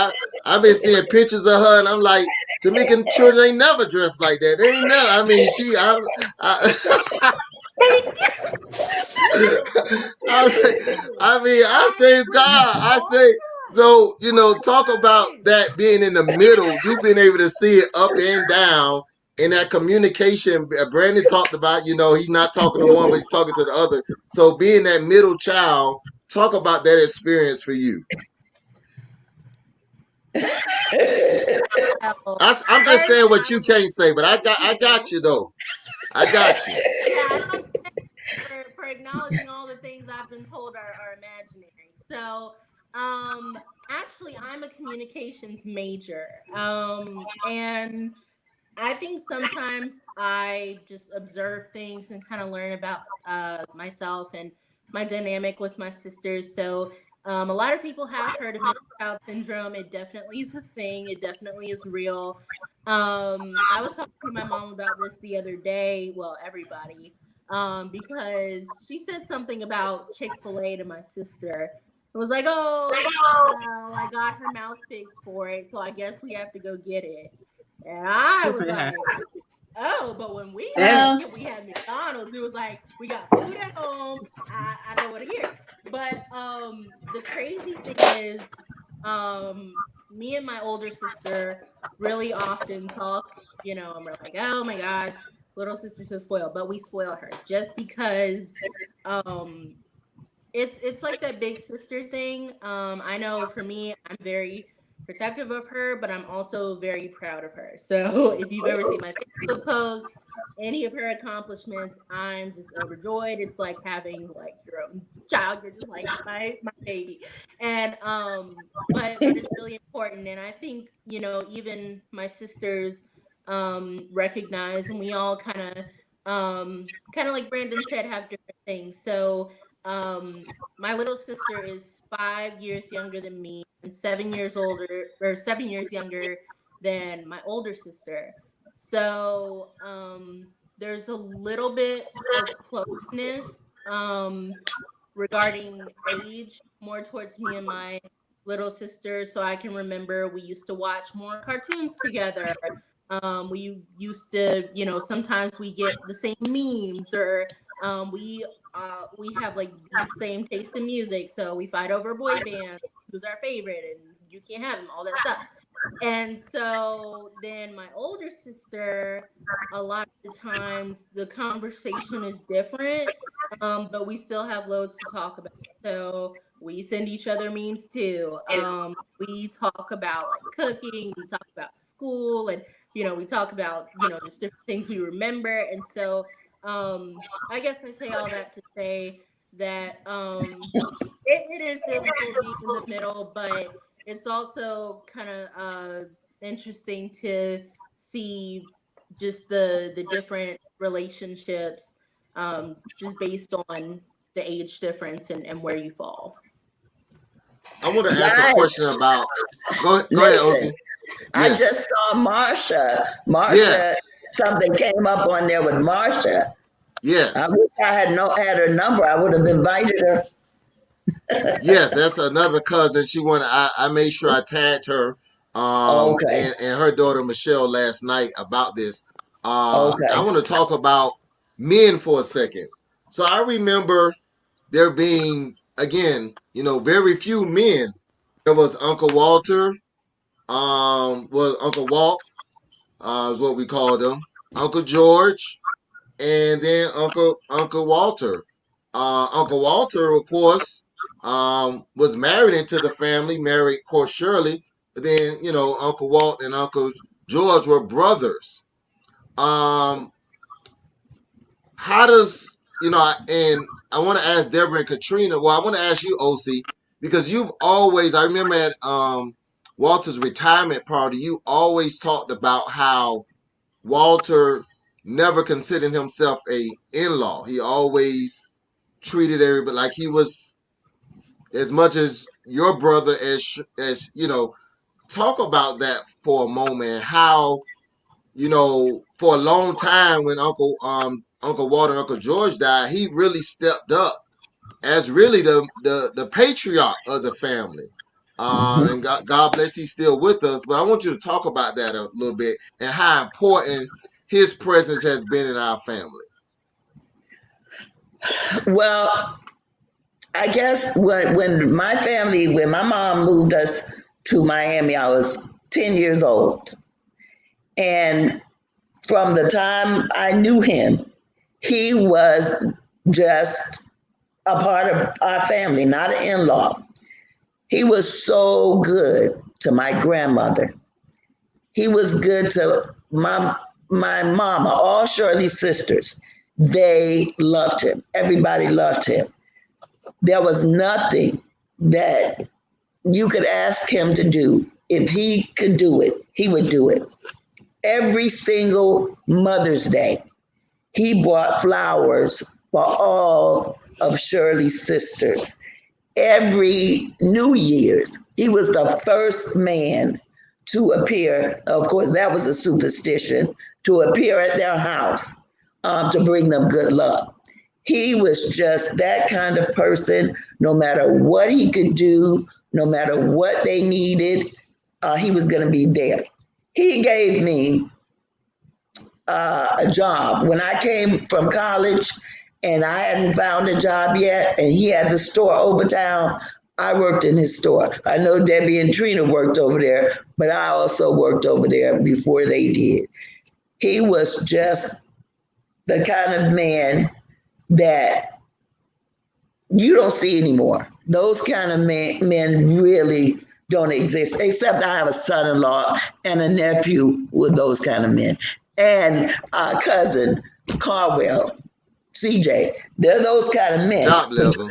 I've been seeing pictures of her and I'm like, Jamaican children ain't never dressed like that. They ain't never. I mean, I I say, God, I say, so, talk about that being in the middle. You've been able to see it up and down in that communication. Brandon talked about, he's not talking to one, but he's talking to the other. So being that middle child, talk about that experience for you. I'm just saying what you can't say, but I got you though. I got you. Yeah, I don't for acknowledging all the things I've been told are imaginary. So, actually, I'm a communications major, and I think sometimes I just observe things and kind of learn about myself and my dynamic with my sisters. So A lot of people have heard of middle child syndrome. It definitely is a thing. It definitely is real. I was talking to my mom about this the other day. Well, everybody, because she said something about Chick-fil-A to my sister. It was like, oh, well, I got her mouth fixed for it, so I guess we have to go get it. And I was like, oh, but when we That's we had McDonald's, it was like we got food at home. I don't want to hear it. But the crazy thing is, me and my older sister really often talk, and we're like, oh my gosh, little sister's so spoiled, but we spoil her just because um it's like that big sister thing. I know for me, I'm very protective of her, but I'm also very proud of her. So if you've ever seen my Facebook posts, any of her accomplishments, I'm just overjoyed. It's like having like your own child. You're just like my baby. And but it's really important. And I think, even my sisters recognize, and we all kind of like Brandon said, have different things. So my little sister is 5 years younger than me and 7 years older, or 7 years younger than my older sister. So there's a little bit of closeness regarding age, more towards me and my little sister. So I can remember we used to watch more cartoons together. We used to, sometimes we get the same memes, or we have like the same taste in music, so we fight over boy bands, who's our favorite, and you can't have them, all that stuff. And so then my older sister, a lot of the times the conversation is different, but we still have loads to talk about. So we send each other memes too. We talk about like cooking, we talk about school, and we talk about just different things we remember. And so I guess I say all that to say that it is difficult being in the middle, but it's also kind of interesting to see just the different relationships, just based on the age difference and where you fall. I want to ask a Guys, question about. Go ahead, listen, Osi. I Yes, just saw Marsha. yes, Something came up on there with Marsha. I yes, wish I had her number. I would have invited her. yes. That's another cousin. She wanted. I made sure I tagged her, Okay, and her daughter Michelle last night about this. I okay. want to talk about men for a second. So I remember there being, again, very few men. There was Uncle Walter, was Uncle Walt, is what we called him, Uncle George, and then Uncle Walter. Uncle Walter, of course, was married into the family, married, of course, Shirley. But then, Uncle Walt and Uncle George were brothers. Um, how does and I want to ask Deborah and Katrina. Well, I want to ask you, OC, because you've always. I remember at Walter's retirement party, you always talked about how Walter never considered himself a in-law. He always treated everybody like he was as much as your brother as. Talk about that for a moment. How for a long time when Uncle Walter and Uncle George died, he really stepped up as really the patriarch of the family. And God bless he's still with us. But I want you to talk about that a little bit and how important his presence has been in our family. Well, I guess when my mom moved us to Miami, I was 10 years old. And from the time I knew him, he was just a part of our family, not an in law. He was so good to my grandmother. He was good to my mama, all Shirley's sisters. They loved him. Everybody loved him. There was nothing that you could ask him to do. If he could do it, he would do it. Every single Mother's Day, he bought flowers for all of Shirley's sisters. every New Year's. He was the first man to appear. Of course, that was a superstition, to appear at their house to bring them good luck. He was just that kind of person. No matter what he could do, no matter what they needed, he was going to be there. He gave me a job when I came from college and I hadn't found a job yet, and he had the store over town. I worked in his store. I know Debbie and Trina worked over there, but I also worked over there before they did. He was just the kind of man that you don't see anymore. Those kind of men really don't exist, except I have a son-in-law and a nephew with those kind of men. And our cousin, Carwell, CJ, they're those kind of men. Top level.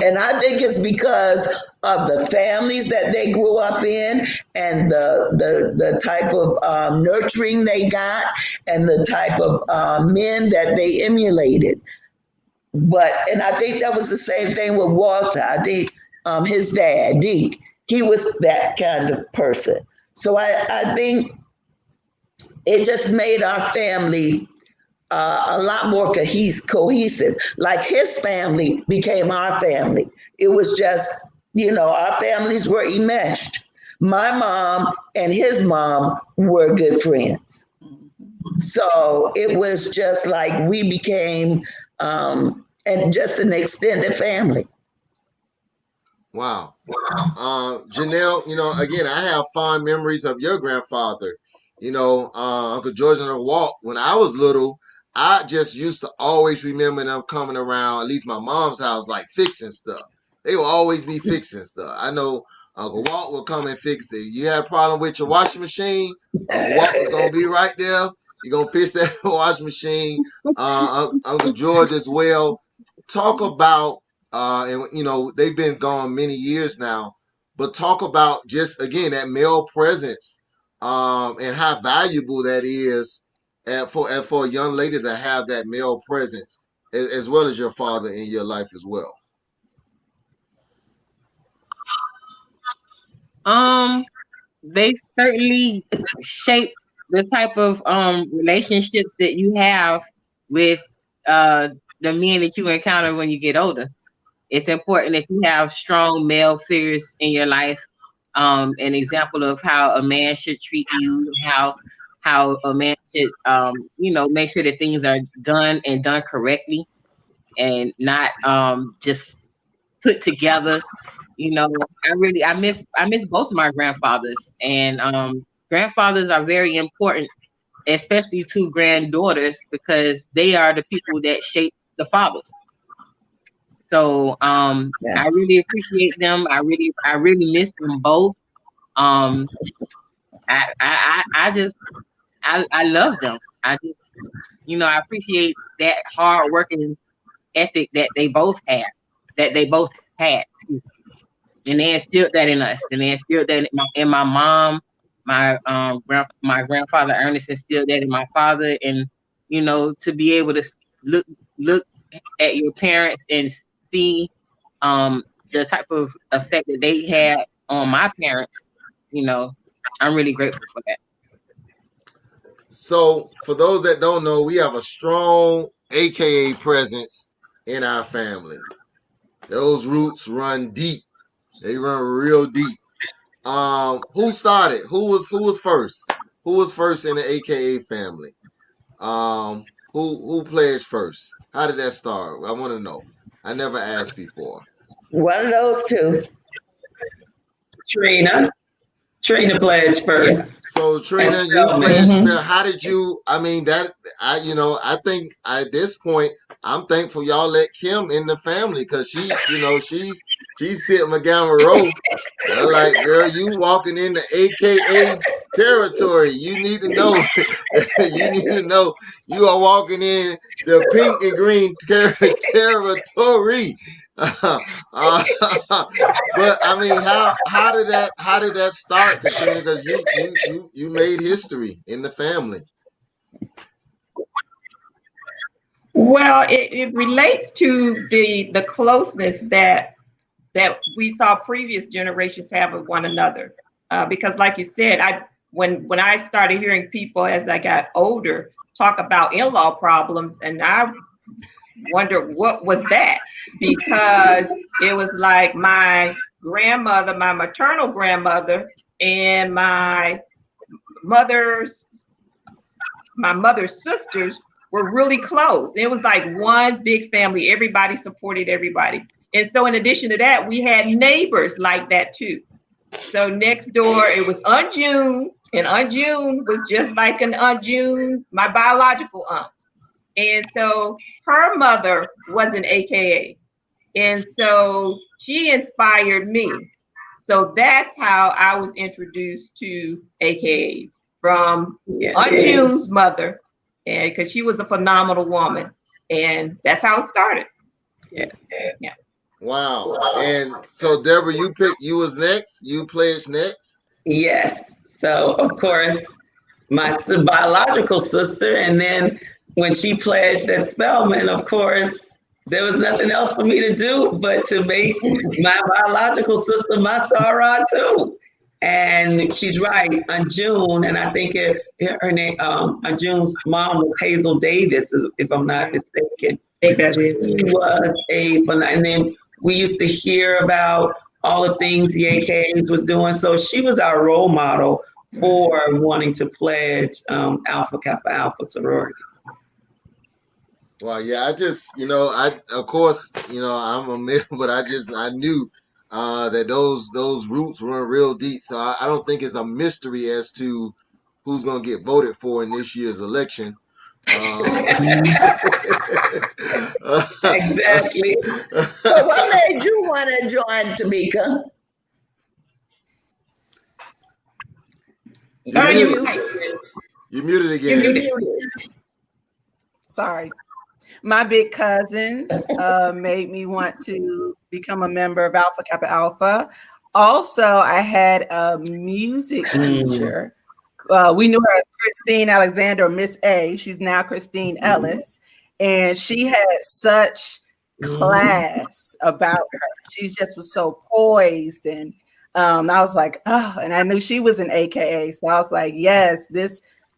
And I think it's because of the families that they grew up in and the type of nurturing they got and the type of men that they emulated. And I think that was the same thing with Walter. I think his dad, Deke, he was that kind of person. So I think it just made our family a lot more cohesive. Like his family became our family. It was just, our families were enmeshed. My mom and his mom were good friends. So it was just like we became and just an extended family. Wow. Janelle, again, I have fond memories of your grandfather. Uncle George and the Walt, when I was little, I just used to always remember them coming around, at least my mom's house, like fixing stuff. They will always be fixing stuff. I know Uncle Walt will come and fix it. You have a problem with your washing machine, Uncle Walt was going to be right there. You're going to fix that washing machine. Uncle George as well. Talk about, and they've been gone many years now, but talk about just, again, that male presence and how valuable that is for a young lady to have that male presence as well as your father in your life as well. They certainly shape the type of relationships that you have with the men that you encounter when you get older. It's important that you have strong male figures in your life, an example of how a man should treat you, how a man should make sure that things are done correctly and not just put together. I miss both of my grandfathers, and grandfathers are very important, especially to granddaughters, because they are the people that shape the fathers. So Yeah. I really appreciate them. I really miss them both. I love them. I appreciate that hard working ethic that they both had. Excuse me. And they instilled that in us. And they instilled that in my mom. My grandfather Ernest instilled that in my father. And to be able to look at your parents and see the type of effect that they had on my parents, I'm really grateful for that. So for those that don't know, we have a strong AKA presence in our family. Those roots run deep. They run real deep. Who started? Who was first? Who was first in the AKA family? Who pledged first? How did that start? I want to know. I never asked before. One of those two. Trina. Trina pledged first. So Trina, And you Spelman. pledged. How did you? I mean that. I think at this point, I'm thankful y'all let Kim in the family because she's sitting McGowan Road. They're like, girl, you walking into AKA territory. You need to know. You need to know you are walking in the pink and green territory. But I mean, how did that start, Katrina? Because you made history in the family. Well, it relates to the closeness that that we saw previous generations have with one another. Because like you said, when I started hearing people as I got older talk about in-law problems, and I wondered what was that, because it was like my grandmother, my maternal grandmother, and my mother's sisters were really close. It was like one big family. Everybody supported everybody. And so in addition to that, we had neighbors like that too. So next door, it was Aunt June, and Aunt June was just like an Aunt June, my biological aunt. And so her mother was an AKA. And so she inspired me. So that's how I was introduced to AKAs from Aunt June's mother, and because she was a phenomenal woman. And that's how it started. Yeah. Yeah. Wow. And so Deborah, you was next. You pledged next. Yes. So of course, my biological sister, and then when she pledged at Spelman, of course, there was nothing else for me to do but to make my biological sister my soror too. And she's right, on June, and I think her name, on June's mom was Hazel Davis, if I'm not mistaken. I think that is. She was and then we used to hear about all the things the AKAs was doing. So she was our role model for wanting to pledge Alpha Kappa Alpha sorority. Well, yeah, I just, of course, I'm a male, but I knew that those roots run real deep. So I don't think it's a mystery as to who's going to get voted for in this year's election. Exactly. So what made you want to join, Tamika? You muted again. Sorry. My big cousins made me want to become a member of Alpha Kappa Alpha. Also, I had a music teacher. We knew her as Christine Alexander, Miss A. She's now Christine Ellis. And she had such class about her. She just was so poised. And I was like, oh, and I knew she was an AKA. So I was like, yes,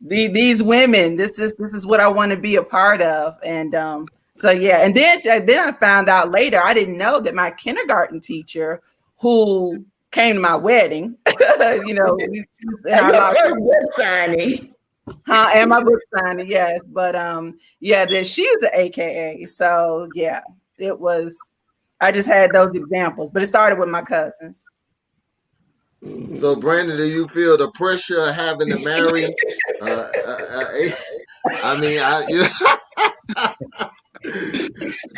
these women, this is what I want to be a part of. And so yeah, and then I found out later, I didn't know that my kindergarten teacher, who came to my wedding, and your first book signing. And my book signing, yes. But that she was an AKA. So yeah, it was, I just had those examples, but it started with my cousins. So, Brandon, do you feel the pressure of having to marry?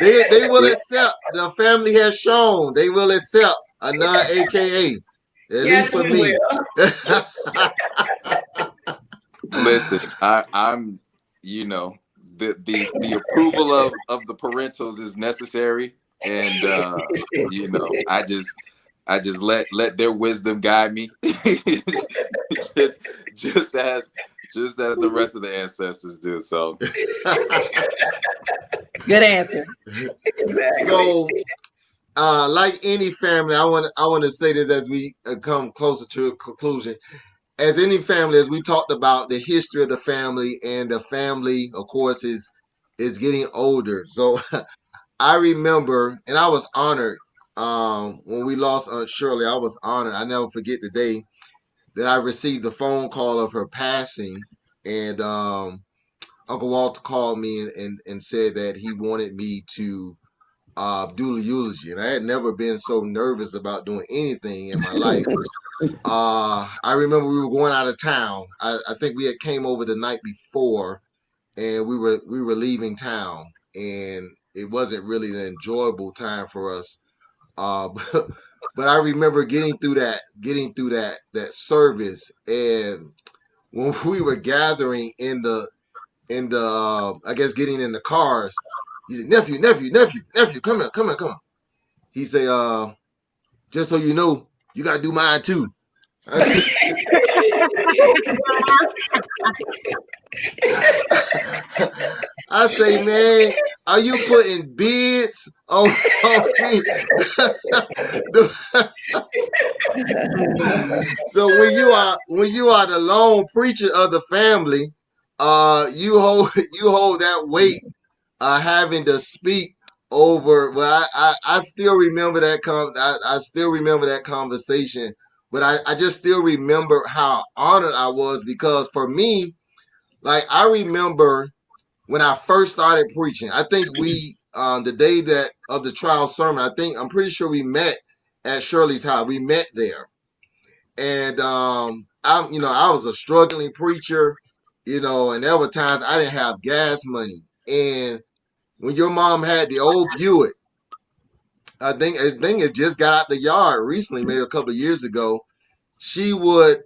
They will accept. The family has shown they will accept a non-AKA. At least for me. Listen, I'm, the approval of the parentals is necessary, and I just let their wisdom guide me, just as the rest of the ancestors do. So, good answer. Exactly. So, like any family, I want to say this as we come closer to a conclusion. As any family, as we talked about the history of the family, and the family, of course, is getting older. So, I remember, and I was honored. When we lost Aunt Shirley, I was honored. I never forget the day that I received a phone call of her passing, and Uncle Walter called me and said that he wanted me to do the eulogy, and I had never been so nervous about doing anything in my life. I remember we were going out of town. I think we had came over the night before, and we were leaving town, and it wasn't really an enjoyable time for us. But I remember getting through that service, and when we were gathering in the I guess getting in the cars, he said, nephew, come here. He said, just so you know, you gotta do mine too. I say, man, are you putting bids on me? So when you are the lone preacher of the family, you hold that weight, having to speak over. Well, I still remember that I still remember that conversation, but I just still remember how honored I was, because for me, like, I remember when I first started preaching. I think we the day that of the trial sermon, I'm pretty sure we met at Shirley's house. We met there, and I was a struggling preacher, and there were times I didn't have gas money. And when your mom had the old Buick, I think it just got out the yard recently, maybe a couple of years ago. She would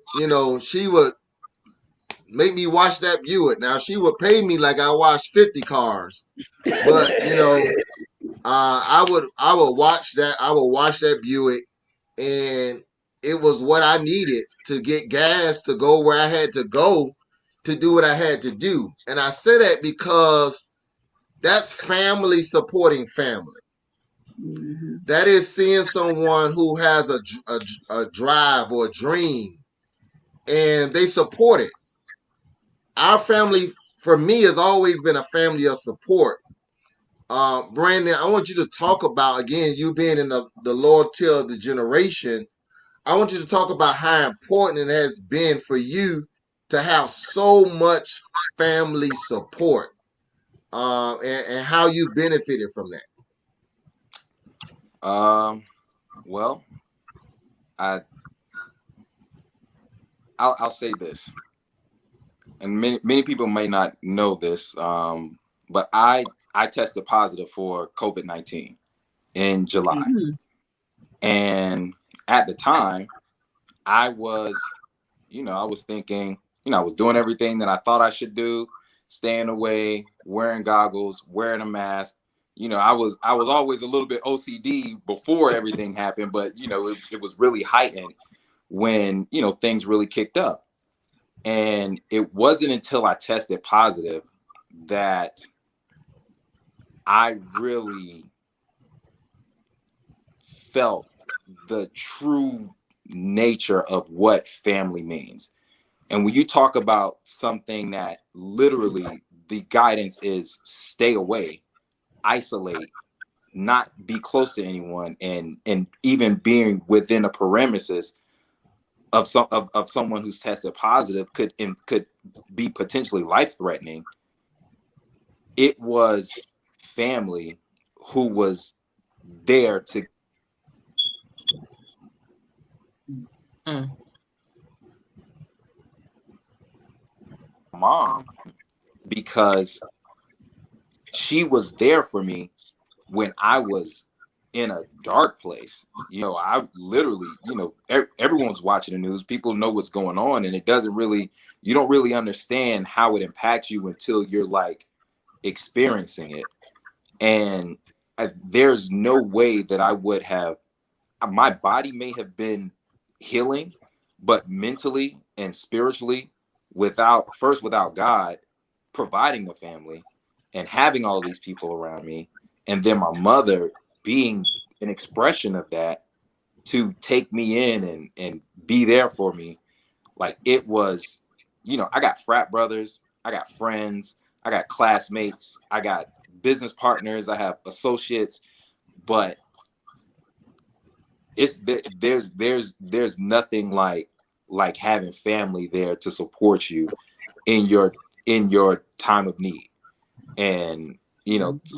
make me wash that Buick. Now, she would pay me like I washed 50 cars, but I would watch that Buick, and it was what I needed to get gas to go where I had to go to do what I had to do. And I say that because that's family supporting family. Mm-hmm. That is seeing someone who has a drive or a dream, and they support it. Our family, for me, has always been a family of support. Brandon, I want you to talk about, again, you being in the loyalty of the generation. I want you to talk about how important it has been for you to have so much family support, and how you benefited from that. Well, I I'll say this, and many people may not know this, but I tested positive for COVID-19 in July, Mm-hmm. and at the time, I was, I was thinking, I was doing everything that I thought I should do, staying away, wearing goggles, wearing a mask. I was always a little bit OCD before everything happened, but it was really heightened when things really kicked up. And it wasn't until I tested positive that I really felt the true nature of what family means. And when you talk about something that literally the guidance is stay away, isolate, not be close to anyone, and even being within a parameters of someone who's tested positive could be potentially life threatening. It was family who was there to mom, because she was there for me when I was in a dark place. I literally, everyone's watching the news. People know what's going on, and you don't really understand how it impacts you until you're like experiencing it. And there's no way that I would have, my body may have been healing, but mentally and spiritually, without God providing the family and having all these people around me, and then my mother being an expression of that, to take me in and be there for me. Like, it was, I got frat brothers, I got friends, I got classmates, I got business partners, I have associates, but there's nothing like having family there to support you in your time of need. And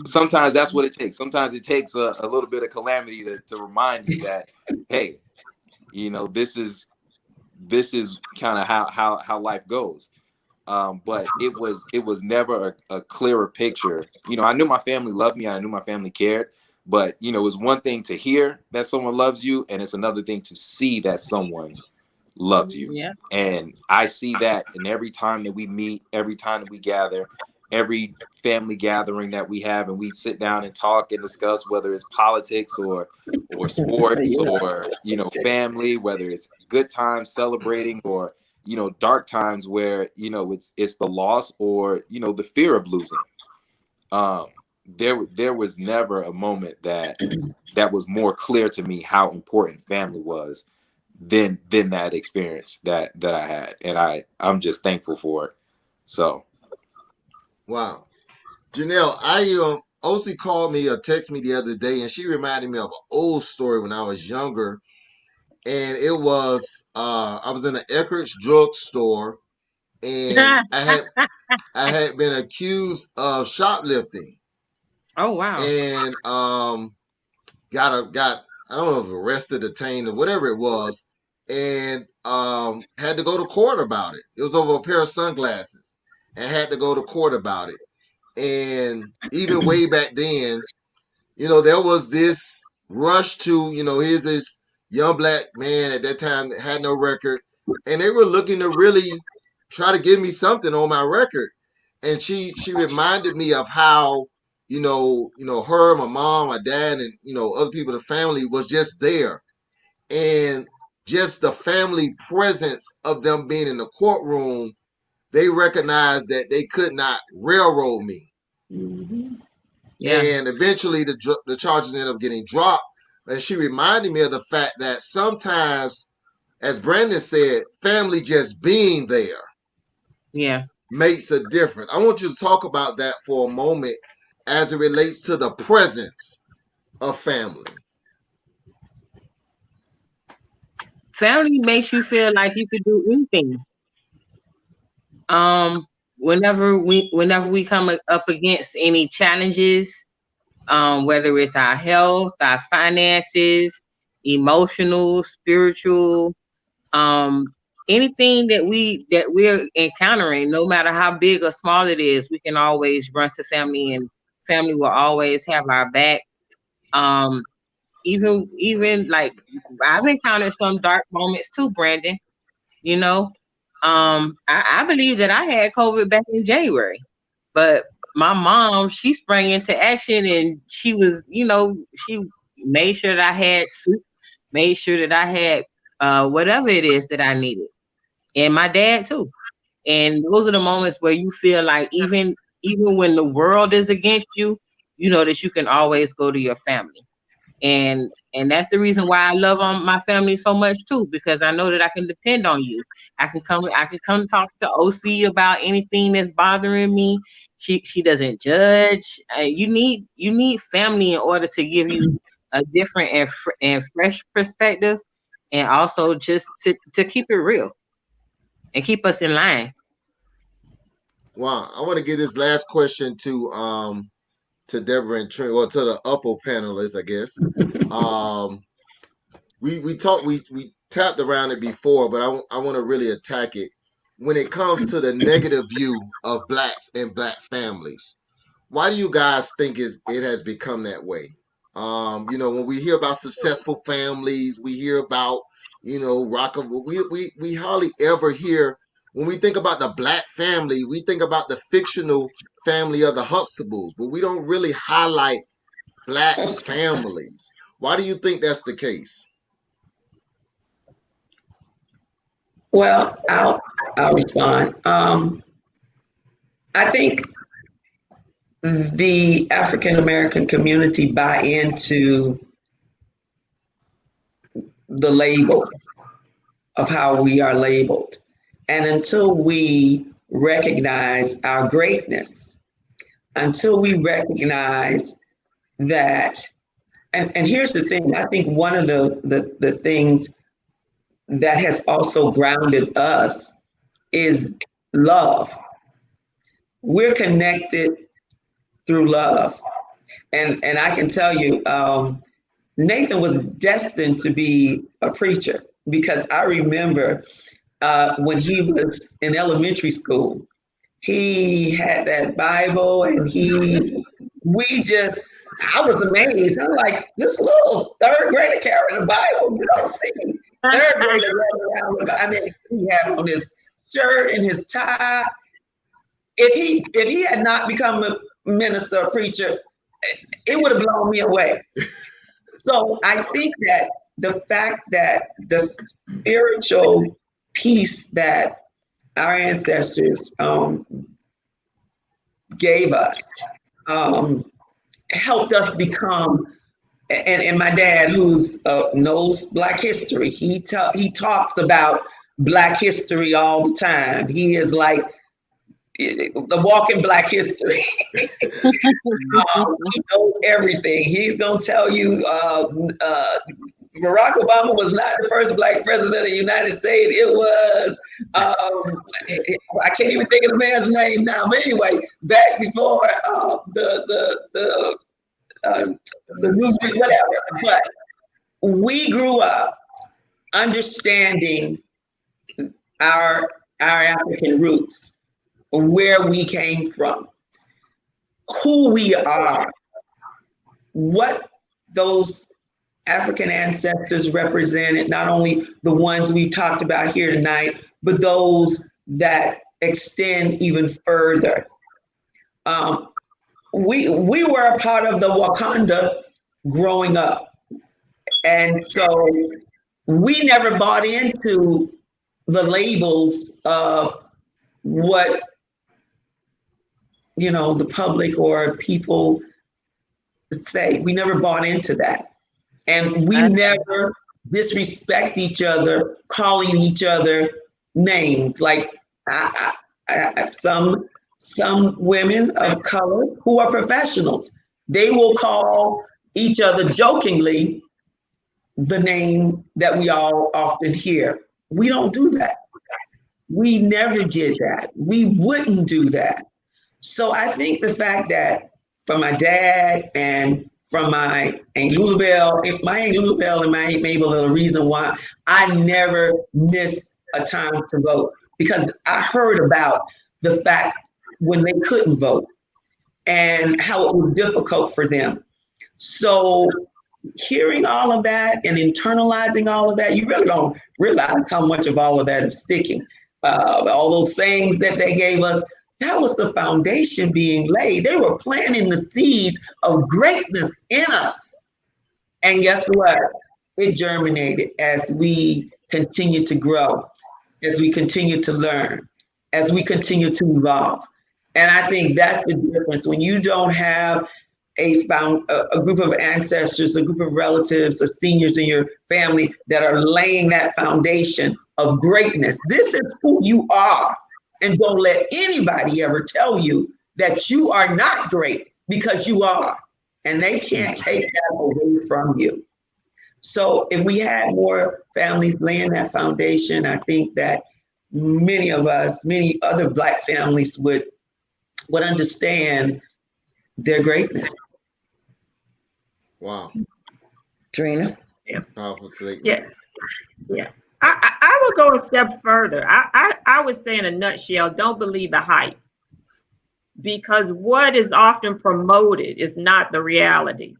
sometimes that's what it takes. Sometimes it takes a little bit of calamity to remind you that, hey, this is kind of how life goes. But it was never a clearer picture. I knew my family loved me. I knew my family cared. But it was one thing to hear that someone loves you, and it's another thing to see that someone loves you. Yeah. And I see that in every time that we meet, every time that we gather, every family gathering that we have, and we sit down and talk and discuss, whether it's politics or sports Yeah. or family, whether it's good times celebrating or dark times where, it's the loss or, the fear of losing. There was never a moment that was more clear to me how important family was than that experience that I had. And I'm just thankful for it. So. Wow. Janelle, OC called me or texted me the other day, and she reminded me of an old story when I was younger. And it was I was in an Eckert's drugstore, and I had been accused of shoplifting. Oh wow. And got I don't know if arrested, detained, or whatever it was, and had to go to court about it. It was over a pair of sunglasses, and had to go to court about it. And even way back then, there was this rush to, here's this young black man at that time that had no record, and they were looking to really try to give me something on my record. And she reminded me of how, her, my mom, my dad, and other people in the family was just there, and just the family presence of them being in the courtroom, they recognized that they could not railroad me. Mm-hmm. Yeah. And eventually the charges ended up getting dropped. And she reminded me of the fact that sometimes, as Brandon said, family just being there makes a difference. I want you to talk about that for a moment as it relates to the presence of family. Family makes you feel like you could do anything. Whenever we come up against any challenges, whether it's our health, our finances, emotional, spiritual, anything that we're encountering, no matter how big or small it is, we can always run to family, and family will always have our back. Even like I've encountered some dark moments too, Brandon. I believe that I had COVID back in January, but my mom, she sprang into action, and she was, she made sure that I had soup, made sure that I had whatever it is that I needed, and my dad too. And those are the moments where you feel like even when the world is against you, you know that you can always go to your family. And that's the reason why I love my family so much too, because I know that I can depend on you. I can come talk to OC about anything that's bothering me. She doesn't judge. You need family in order to give you a different and fresh perspective, and also just to keep it real and keep us in line. Wow, I want to give this last question to Deborah and Trent, or to the upper panelists, I guess. We tapped around it before, but I want to really attack it when it comes to the negative view of blacks and black families. Why do you guys think it has become that way? When we hear about successful families, we hear about, we hardly ever hear, when we think about the black family, we think about the fictional family of the Huxtables, but we don't really highlight black families. Why do you think that's the case? Well, I'll respond. I think the African American community buy into the label of how we are labeled. And until we recognize our greatness, until we recognize that, and here's the thing, I think one of the things that has also grounded us is love. We're connected through love. And I can tell you, Nathan was destined to be a preacher, because I remember when he was in elementary school, he had that Bible, and I was amazed. I'm like, this little third grader carrying a Bible. You don't see third grader running around. I mean, he had on his shirt and his tie. If he had not become a minister or preacher, it would have blown me away. So I think that the fact that the spiritual peace that our ancestors gave us helped us become. And my dad, who's knows Black history, he talks about Black history all the time. He is like the walking Black history. He knows everything. He's gonna tell you Barack Obama was not the first Black president of the United States. It was I can't even think of the man's name now. But anyway, back before the movement, whatever. But we grew up understanding our African roots, where we came from, who we are, what those African ancestors represented, not only the ones we talked about here tonight, but those that extend even further. We were a part of the Wakanda growing up. And so we never bought into the labels of what, the public or people say. We never bought into that. And we never disrespect each other, calling each other names. Like some women of color who are professionals, they will call each other jokingly the name that we all often hear. We don't do that. We never did that. We wouldn't do that. So I think the fact that from my dad and from my Aunt Lulabelle and my Aunt Mabel are the reason why I never missed a time to vote, because I heard about the fact when they couldn't vote and how it was difficult for them. So hearing all of that and internalizing all of that, you really don't realize how much of all of that is sticking. All those sayings that they gave us, that was the foundation being laid. They were planting the seeds of greatness in us. And guess what? It germinated as we continue to grow, as we continue to learn, as we continue to evolve. And I think that's the difference. When you don't have a group of ancestors, a group of relatives, or seniors in your family that are laying that foundation of greatness. This is who you are. And don't let anybody ever tell you that you are not great, because you are. And they can't take that away from you. So if we had more families laying that foundation, I think that many other Black families would understand their greatness. Wow. Trina? Yeah. Powerful statement. Yes. Yeah. I would go a step further. I would say in a nutshell, don't believe the hype, because what is often promoted is not the reality.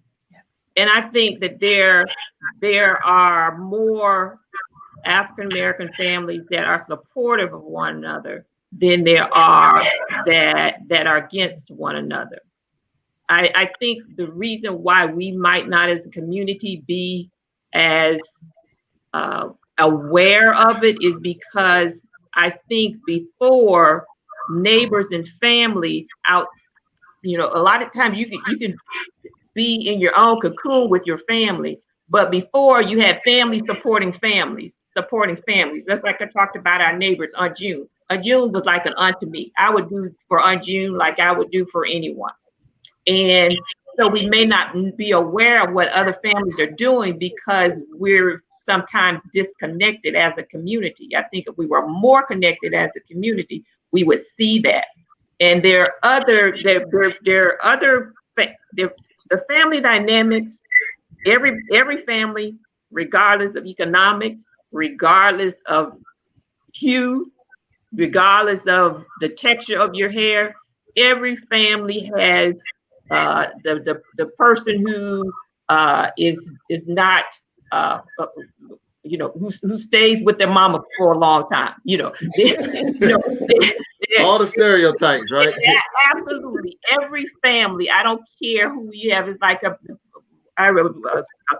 And I think that there are more African American families that are supportive of one another than there are that are against one another. I think the reason why we might not as a community be as aware of it is because I think before, neighbors and families out, a lot of times you can be in your own cocoon with your family, but before you had families supporting families. That's like I talked about our neighbors, Aunt June. Aunt June was like an aunt to me. I would do for Aunt June like I would do for anyone. And so we may not be aware of what other families are doing because we're sometimes disconnected as a community. I think if we were more connected as a community, we would see that. And the family dynamics, every family, regardless of economics, regardless of hue, regardless of the texture of your hair, every family has the person who is not who stays with their mama for a long time. All the stereotypes, right? Yeah, absolutely. Every family, I don't care who you have. It's like a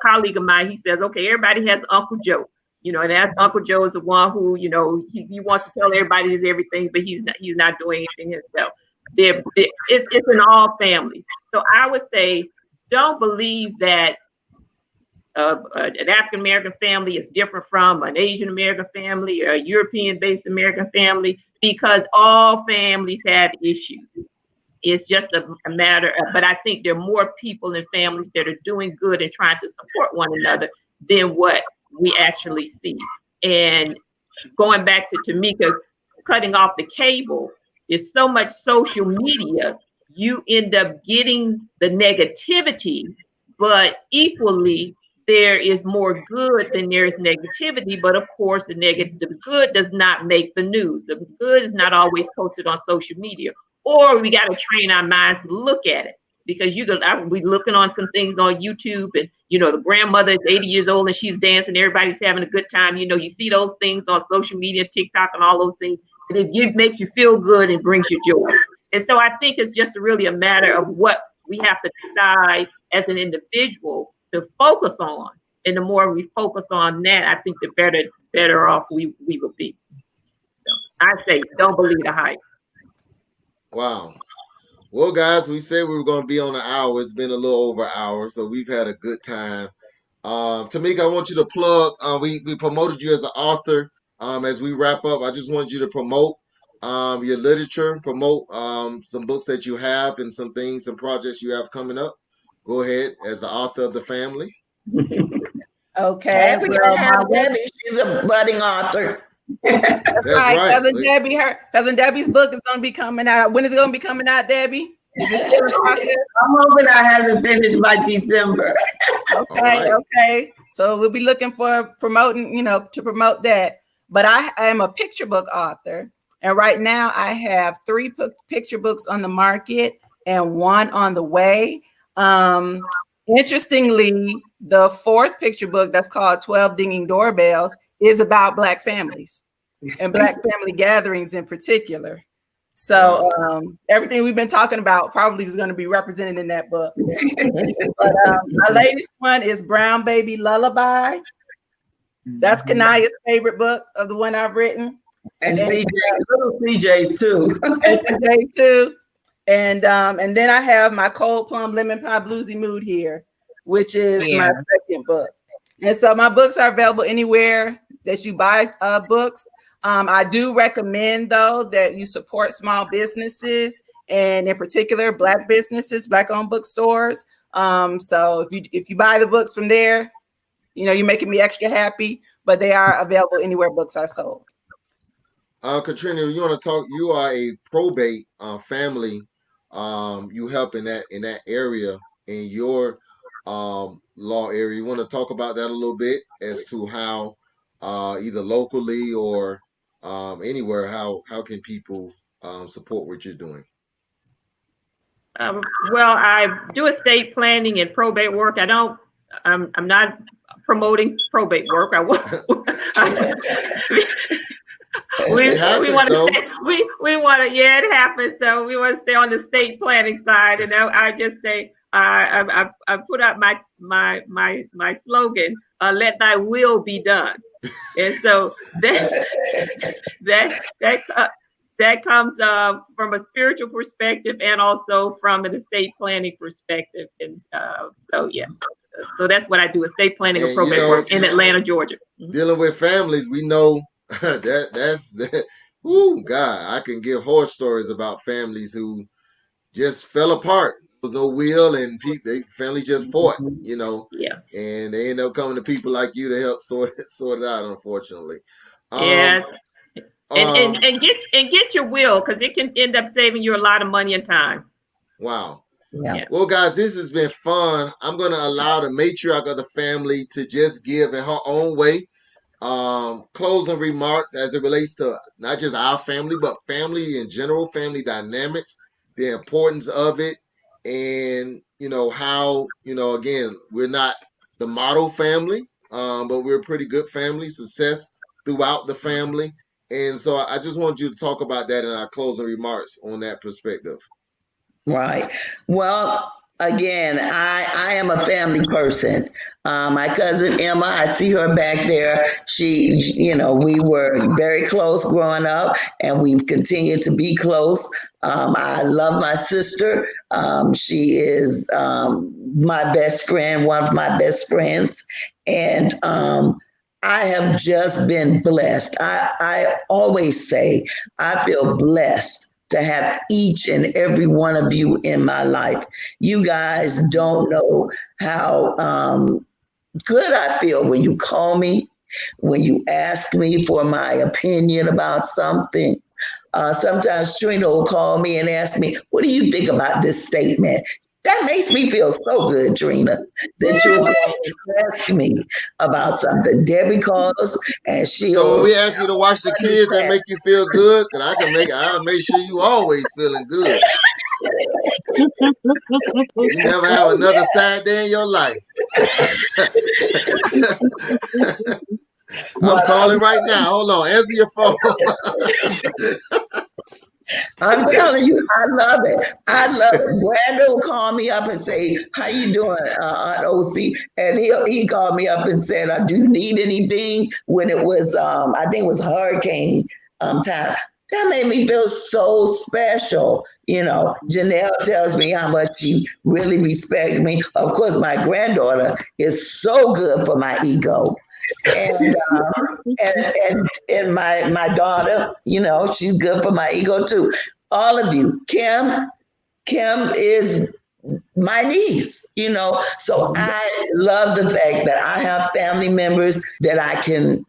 colleague of mine. He says, okay, everybody has Uncle Joe. And that's Uncle Joe is the one who, he wants to tell everybody he's everything, but he's not doing anything himself. It's in all families. So I would say, don't believe that an African American family is different from an Asian American family or a European based American family, because all families have issues. It's just a matter of, but I think there are more people in families that are doing good and trying to support one another than what we actually see. And going back to Tamika cutting off the cable, there's so much social media, you end up getting the negativity, but equally there is more good than there's negativity. But of course, the good does not make the news. The good is not always posted on social media, or we got to train our minds to look at it. Because we looking on some things on YouTube, and the grandmother is 80 years old and she's dancing, everybody's having a good time. You see those things on social media, TikTok, and all those things, and it makes you feel good and brings you joy. And so I think it's just really a matter of what we have to decide as an individual to focus on. And the more we focus on that, I think the better off we will be. So I say, don't believe the hype. Wow. Well, guys, we said we were going to be on an hour. It's been a little over an hour, so we've had a good time. Tamika, I want you to plug. We promoted you as an author. As we wrap up, I just want you to promote your literature, promote some books that you have and some projects you have coming up. Go ahead, as the author of the family. Okay. Hey, we gotta have Debbie. She's a budding author. That's right. Cousin Debbie's book is going to be coming out. When is it going to be coming out, Debbie? Is it still in process? I'm hoping I have it finished by December. Okay. So we'll be looking for promoting, to promote that. But I am a picture book author, and right now I have 3 picture books on the market and 1 on the way. Interestingly, the 4th picture book, that's called 12 Dinging Doorbells, is about Black families and Black family gatherings in particular. So everything we've been talking about probably is going to be represented in that book. But my latest one is Brown Baby Lullaby. That's Kanaya's favorite book of the one I've written. And little CJ's too. And CJ's too. And then I have my Cold Plum Lemon Pie Bluesy Mood here, which is my 2nd book. And so my books are available anywhere that you buy books. I do recommend, though, that you support small businesses, and in particular, Black businesses, Black-owned bookstores. So if you buy the books from there, you're making me extra happy. But they are available anywhere books are sold. Katrina, you want to talk? You are a probate family. You help in that area in your law area. You want to talk about that a little bit as to how either locally or anywhere, how can people support what you're doing? Well, I do estate planning and probate work. I'm not promoting probate work. We want to yeah, it happens. So we want to stay on the estate planning side. And I just say I put up my slogan, let thy will be done. And so that comes from a spiritual perspective and also from an estate planning perspective. And so that's what I do, estate planning and probate work in Atlanta, Georgia. Dealing with families, we know that's oh God, I can give horror stories about families who just fell apart. There was no will, and family just fought, Yeah. And they end up coming to people like you to help sort it out, unfortunately. Yes. And get your will, because it can end up saving you a lot of money and time. Wow. Yeah. Well, guys, this has been fun. I'm going to allow the matriarch of the family to just give in her own way closing remarks as it relates to not just our family, but family in general, family dynamics, the importance of it, and how again, we're not the model family, but we're a pretty good family, success throughout the family. And so I just want you to talk about that in our closing remarks on that perspective. Right. Well, again, I am a family person. My cousin Emma, I see her back there. We were very close growing up, and we've continued to be close. I love my sister. She is my best friend, one of my best friends, and I have just been blessed. I always say I feel blessed to have each and every one of you in my life. You guys don't know how good I feel when you call me, when you ask me for my opinion about something. Sometimes Trina will call me and ask me, "What do you think about this statement?" That makes me feel so good, Trina, that you'll call and ask me about something. Debbie calls and So when she'll we ask you to watch the kids, that make you feel good? Cause I'll make sure you always feeling good. You never have another sad day in your life. I'm well, calling right now. Hold on, answer your phone. I'm telling you, I love it. I love it. Brandon will call me up and say, "How you doing, Aunt OC?" And he called me up and said, "Do you need anything?" When it was, I think it was hurricane time. That made me feel so special. Janelle tells me how much she really respects me. Of course, my granddaughter is so good for my ego. And and my daughter, she's good for my ego too. All of you, Kim is my niece, so I love the fact that I have family members that I can,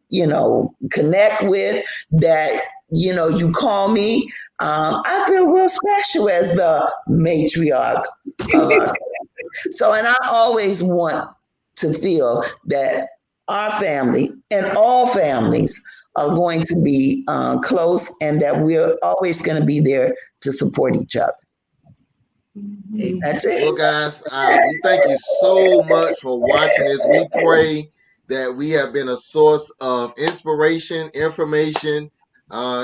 connect with, that, you call me. I feel real special as the matriarch of our family. So, and I always want to feel that our family and all families are going to be close, and that we're always going to be there to support each other. That's it. Well, guys, we thank you so much for watching this. We pray that we have been a source of inspiration, information,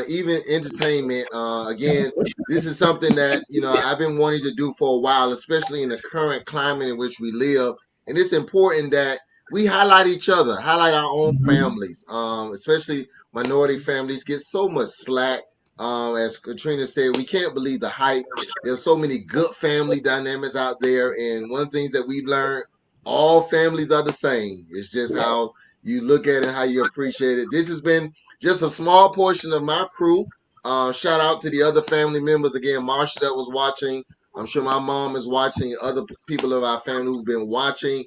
even entertainment. Again, this is something that I've been wanting to do for a while, especially in the current climate in which we live. And it's important that we highlight each other, highlight our own families, especially minority families get so much slack. As Katrina said, we can't believe the hype. There's so many good family dynamics out there, and one of the things that we've learned, all families are the same. It's just how you look at it, how you appreciate it. This has been just a small portion of my crew. Shout out to the other family members. Again, Marsha that was watching. I'm sure my mom is watching. Other people of our family who've been watching.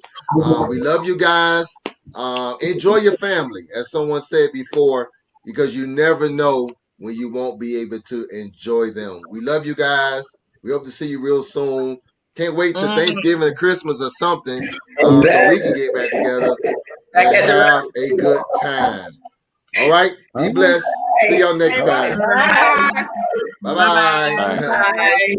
We love you guys. Enjoy your family, as someone said before, because you never know when you won't be able to enjoy them. We love you guys. We hope to see you real soon. Can't wait till Thanksgiving or Christmas or something, so we can get back together and have a good time. All right. Be blessed. See y'all next time. Bye. Bye-bye. Bye. Bye.